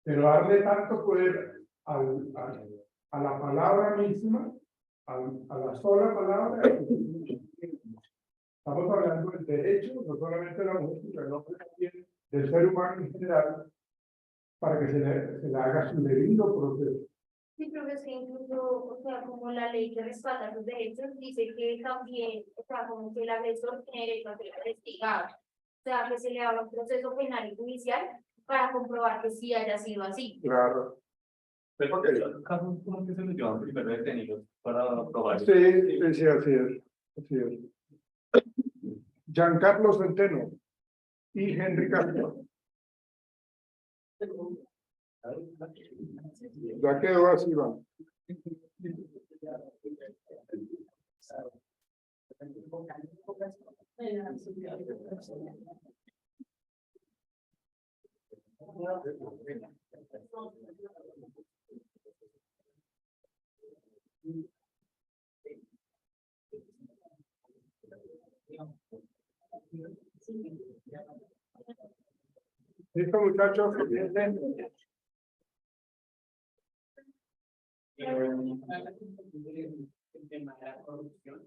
pero darle tanto poder a la palabra misma, a la sola palabra. Estamos hablando del derecho, no solamente de la mujer, sino del hombre también, del ser humano en general, para que se le haga su debido proceso. Sí, pero es que incluso, o sea, como la ley que respalda los derechos, dice que también, o sea, como que el agresor tiene derecho a ser investigado. O sea, que se le haga un proceso penal y judicial para comprobar que sí haya sido así. Claro. Pero el caso como que se lo llevan primero detenidos para probar. Sí, así es. Así es. Giancarlo Centeno y Henry Castro. Ya quedó así, va. ¿Listo, muchachos? El tema de la corrupción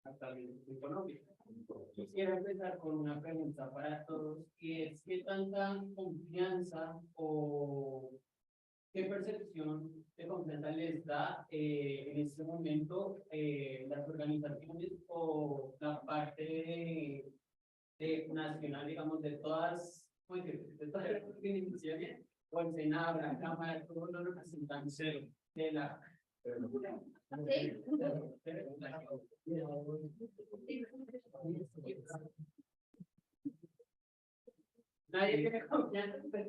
actualmente en Colombia. Quisiera empezar con una pregunta para todos, y es ¿qué tanta confianza o qué percepción de confianza les da en este momento las organizaciones o la parte nacional, digamos, de todas, pues, de todas las organizaciones, o el Senado, la Cámara, todos los representantes de la nadie tiene confianza. ¿Por qué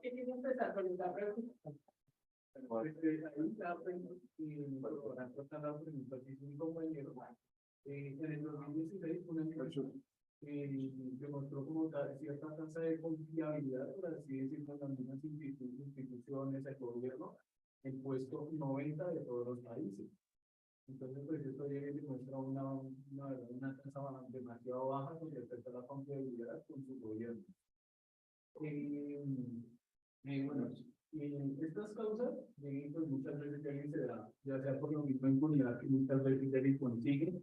tiene que empezar con esta pregunta? En el 2016 una encuesta demostró como tal cierta tasa de confiabilidad, por así decirlo, en las mismas instituciones, el gobierno, el puesto 90 de todos los países. Entonces, pues esto demuestra una tasa demasiado baja con respecto a la confiabilidad con su gobierno. Bueno, estas causas, pues muchas veces se da, ya sea por la misma impunidad que muchas veces se consigue,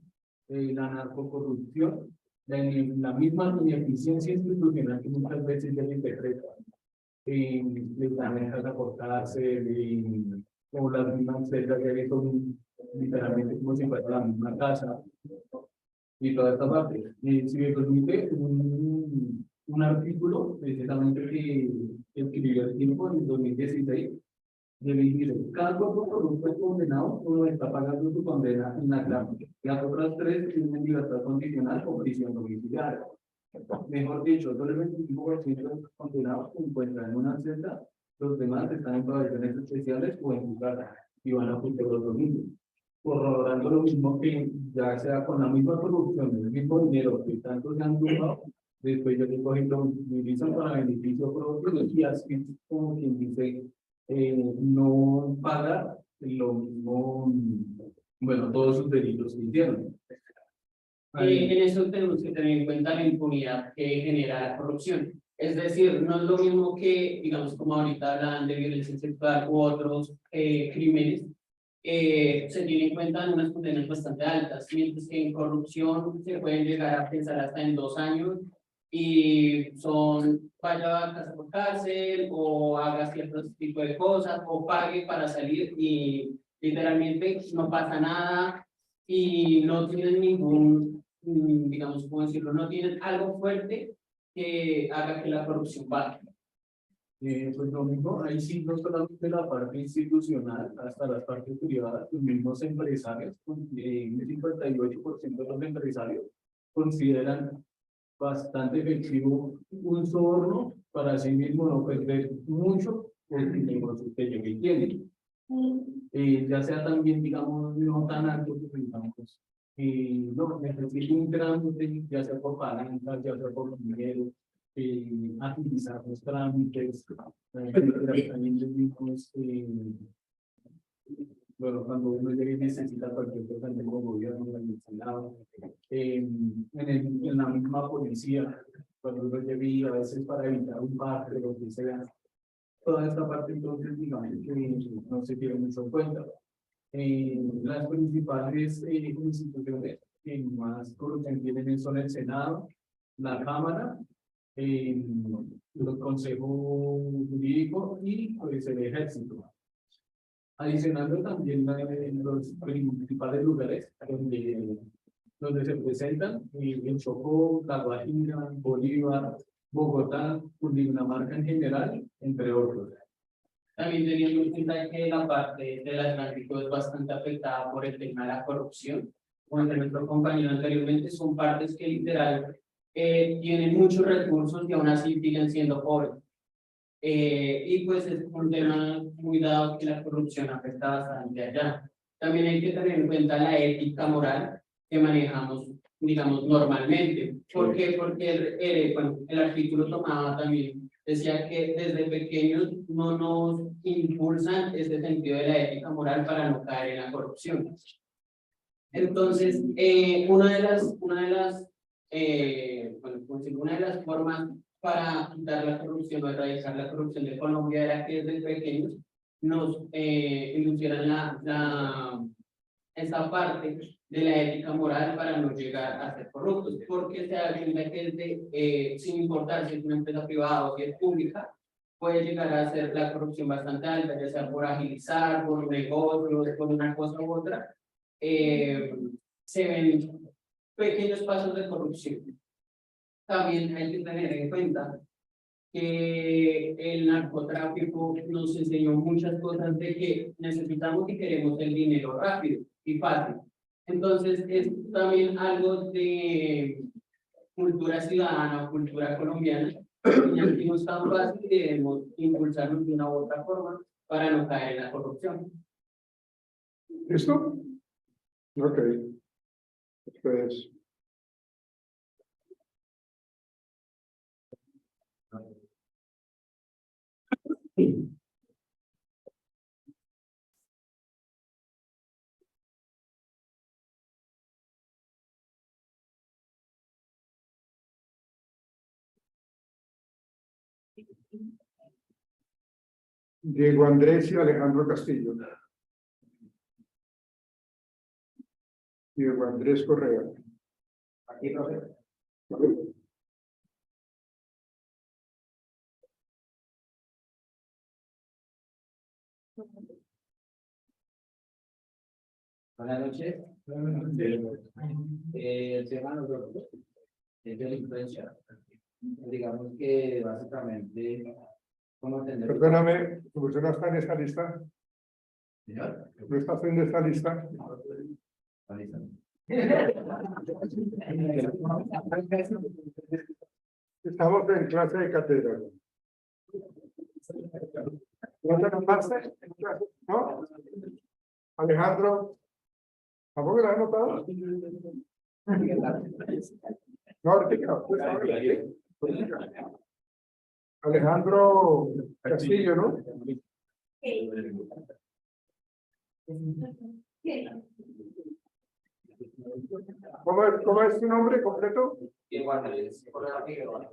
la narcocorrupción, la misma ineficiencia institucional que muchas veces se interpreta, les dan dejas aportarse, como las mismas celdas que son literalmente como si fuera la misma casa, y toda esta parte. Si me permite, un artículo precisamente que escribió el tiempo en 2016, de dice, cada cuerpo corrupto es condenado, uno está pagando su condena en la cárcel. Las otras tres tienen libertad condicional o prisión domiciliaria. Mejor dicho, solo el 25% de los condenados se encuentran en una celda, los demás están en provisiones especiales o en su casa y van a cumplir los domingos. Corroborando lo mismo que ya sea con la misma corrupción, el mismo dinero que tanto se han sumado, después yo digo, lo utilizan para beneficio propio y así como quien dice, no paga lo mismo, bueno, todos sus delitos que hicieron. En eso tenemos que tener en cuenta la impunidad que genera la corrupción. Es decir, no es lo mismo que, digamos, como ahorita hablan de violencia sexual u otros crímenes, se tiene en cuenta unas condenas bastante altas, mientras que en corrupción se pueden llegar a pensar hasta en 2 años y son, vaya a casa por cárcel o haga ciertos tipos de cosas o pague para salir y literalmente no pasa nada y no tienen ningún, digamos, ¿cómo decirlo? No tienen algo fuerte que haga que la corrupción baje. Pues lo mismo, ahí sí, no solamente la parte institucional, hasta las partes privadas, los mismos empresarios, un 58% de los empresarios consideran bastante efectivo un soborno para sí mismo no perder mucho por el negocio que ellos tienen. Ya sea también, digamos, no tan alto, pues, digamos, no, necesito un trámite, ya sea por palanca, ya sea por dinero, agilizar los trámites, también los mismos, bueno, cuando uno llega y necesita cualquier cosa en el gobierno, en el Senado, en la misma policía, cuando uno llega a veces para evitar un paro, lo que sea, toda esta parte entonces digamos que no se tiene mucho en cuenta. Las principales instituciones que más corrupción tienen son el Senado, la Cámara, los consejos jurídicos y pues el Ejército. Adicionando también los principales lugares donde se presentan, en Chocó, La Guajira, Bolívar, Bogotá, Cundinamarca en general, entre otros. También teniendo en cuenta que la parte de la Atlántico es bastante afectada por el tema de la corrupción. Como nuestro compañero anteriormente, son partes que literal tienen muchos recursos y aún así siguen siendo pobres. Y pues es un tema muy dado que la corrupción afecta bastante allá. También hay que tener en cuenta la ética moral que manejamos, digamos, normalmente. ¿Por qué? Porque bueno, el artículo tomaba también, decía que desde pequeños no nos impulsan ese sentido de la ética moral para no caer en la corrupción. Entonces, una de las formas para quitar la corrupción o erradicar la corrupción de Colombia era que desde pequeños nos inducieran esta parte de la ética moral para no llegar a ser corruptos, porque se da cuenta que sin importar si es una empresa privada o si es pública, puede llegar a ser la corrupción bastante alta, ya sea por agilizar, por negocios, por una cosa u otra, se ven pequeños pasos de corrupción. También hay que tener en cuenta que el narcotráfico nos enseñó muchas cosas de que necesitamos y queremos el dinero rápido y fácil. Entonces es también algo de cultura ciudadana o cultura colombiana, y aquí no es tan fácil y debemos impulsarnos de una u otra forma para no caer en la corrupción. ¿Listo? Ok. Pues. Diego Andrés y Alejandro Castillo. Diego Andrés Correa. Aquí no sé. Buenas noches. El tema nosotros es delincuencia. Digamos que básicamente, ¿cómo entender? Perdóname, ¿usted no está en esta lista? Señor. ¿No estás en esta lista? Estamos en clase de cátedra. ¿No te anotaste? ¿No? Alejandro, ¿tampoco lo has anotado? No, Ortega. Alejandro Castillo, ¿no? ¿Cómo es su nombre completo? Diego Andrés Correa Figueroa.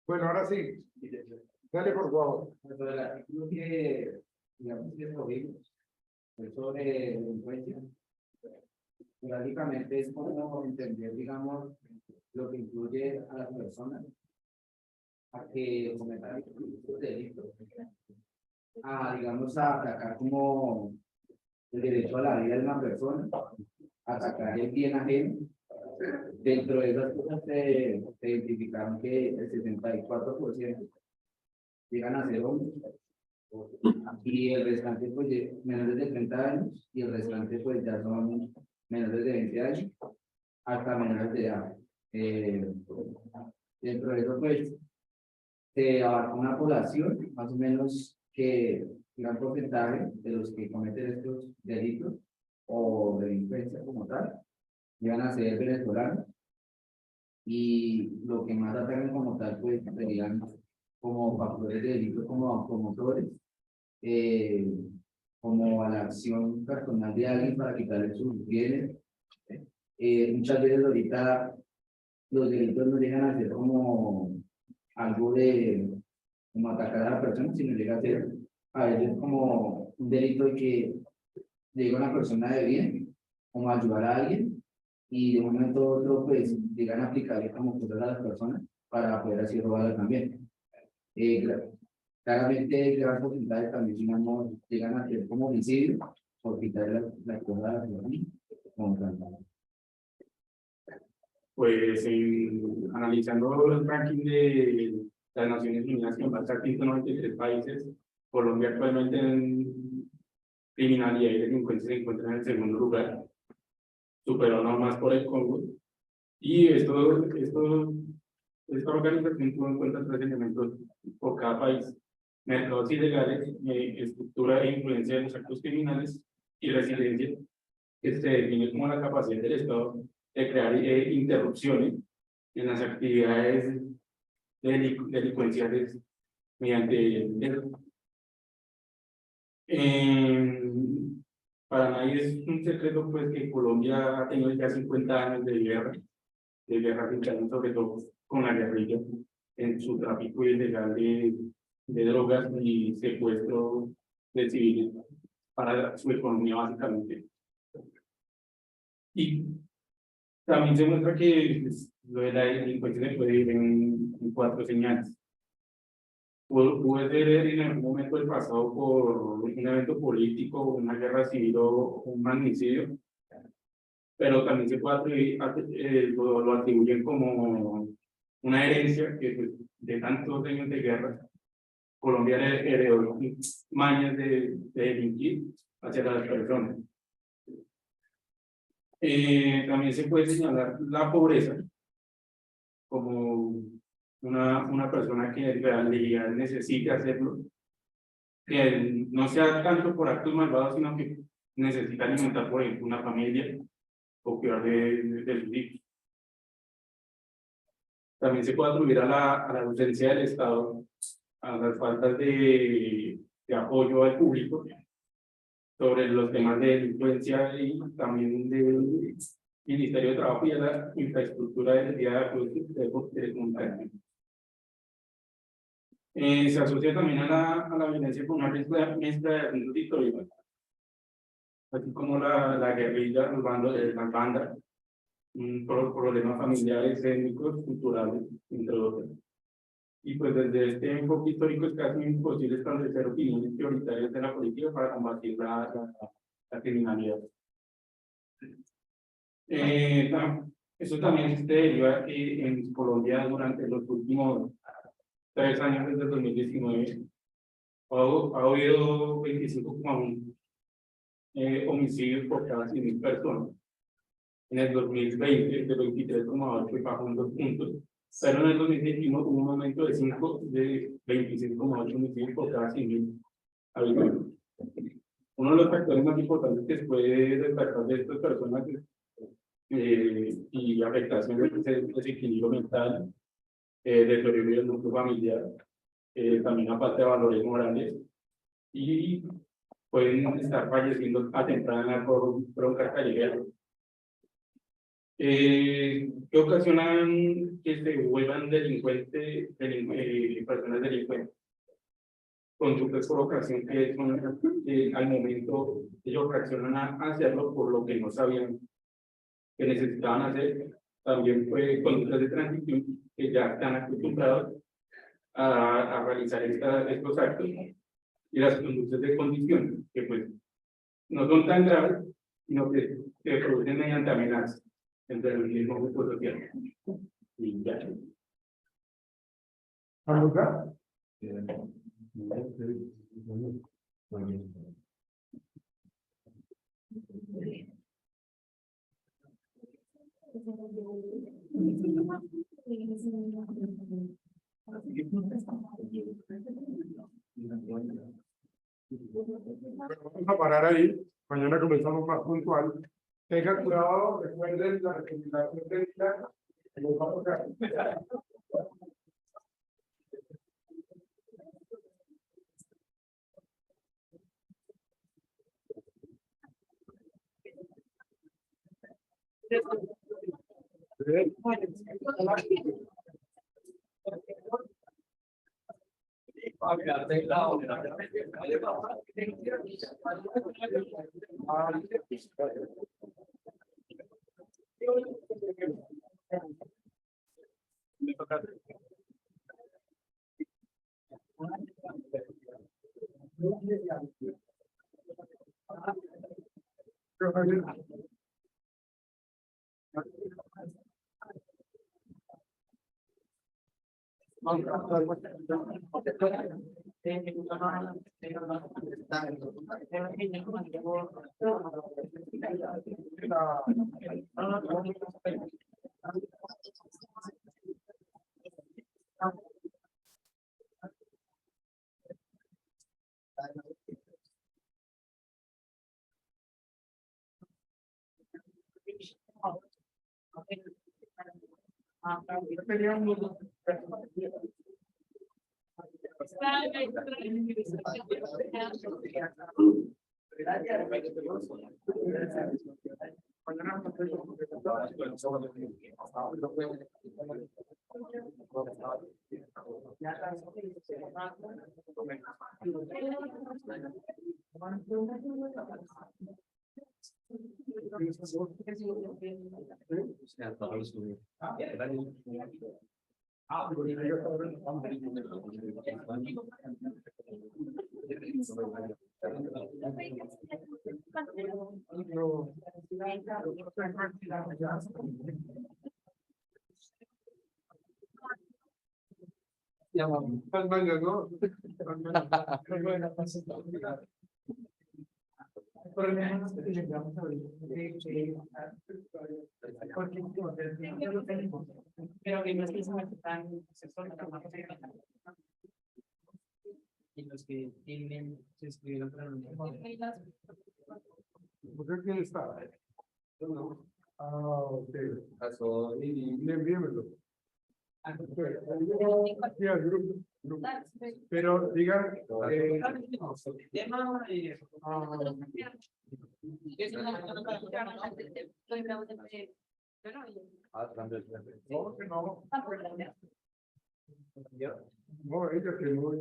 Bueno, ahora sí. Dale, por favor. Sobre el artículo que, digamos, que escogimos, es sobre delincuencia. Básicamente es como entender, digamos, lo que incluye a las personas a que cometan delitos, digamos, a atacar como el derecho a la vida de una persona, atacar el bien ajeno. Dentro de esas cosas se identificaron que el 74% llegan a ser hombres y el restante pues menores de 30 años y el restante pues ya son menores de 20 años hasta menores de edad. Dentro de eso pues se abarca una población más o menos que un gran porcentaje de los que cometen estos delitos o delincuencia como tal llegan a ser venezolanos y lo que más atacan como tal pues serían como factores de delito como automotores, como a la acción personal de alguien para quitarle sus bienes. Muchas veces ahorita los delitos no llegan a ser como algo de como atacar a la persona, sino llega a ser a veces como un delito de que llega una persona de bien, como ayudar a alguien, y de un momento a otro pues llegan a aplicarle como cosas a las personas para poder así robarlas también. Claramente el gran porcentaje también digamos, llegan a ser como homicidio por quitar las cosas a las personas como tal. Pues analizando el ranking de las Naciones Unidas que encuentra 193 países, Colombia actualmente en criminalidad y delincuencia se encuentra en el segundo lugar, superó nomás por el Congo. Y esta organización tuvo en cuenta 3 elementos por cada país: mercados ilegales, estructura e influencia de los actos criminales y resiliencia, que se define como la capacidad del Estado de crear interrupciones en las actividades delincuenciales mediante para nadie es un secreto pues que Colombia ha tenido ya 50 años de guerra interna, sobre todo con la guerrilla en su tráfico ilegal de drogas y secuestro de civiles para su economía básicamente. Y también se muestra que pues, lo de la delincuencia se puede ir en 4 señales. Puede ser en algún momento del pasado por un evento político, una guerra civil o un magnicidio, pero también se puede atribuir, lo atribuyen como una herencia que pues, de tantos años de guerra, Colombia heredó mañas de delinquir hacia las personas. También se puede señalar la pobreza como una persona que en realidad necesite hacerlo, que no sea tanto por actos malvados, sino que necesita alimentar, por ejemplo, una familia o cuidar de sus hijos. También se puede atribuir a la ausencia del Estado, a las faltas de apoyo al público sobre los temas de delincuencia y también del Ministerio de Trabajo y a la infraestructura del día de telecomunicaciones. Se asocia también a la violencia con una mezcla de asuntos históricos, así como la guerrilla, los bandos, las bandas, problemas familiares, étnicos, culturales, entre otros. Y pues desde este enfoque histórico es casi imposible establecer opiniones prioritarias de la política para combatir la criminalidad. Eso también se deriva que en Colombia durante los últimos 3 años, desde el 2019, ha habido 25,1 homicidios por cada 100.000 personas. En el 2020, de 23,8 bajó en 2 puntos, pero en el 2021 hubo un aumento de 25,8 homicidios por cada 100.000 habitantes. Uno de los factores más importantes que se puede destacar de estas personas es que y afectación del desequilibrio mental, deterioro del núcleo familiar, también aparte de valores morales, y pueden estar falleciendo a temprana edad por bronca callejera. Que ocasionan que se vuelvan personas delincuentes. Conductas por ocasión que son al momento ellos reaccionan a hacerlo por lo que no sabían que necesitaban hacer. También fue conductas de transición que ya están acostumbrados a realizar estos actos, y las conductas de condición que pues no son tan graves, sino que se producen mediante amenazas entre el mismo grupo social. Y ya. ¿Algo? Vamos a parar ahí. Mañana comenzamos más puntual. Tenga cuidado, recuerden la recomendación de vida. Nos vamos a... Y los que tienen, se inscribieron para la ¿Usted quién está? Ah, ok. Bien, bien. Sí, al grupo. Pero digan, no, ella que no.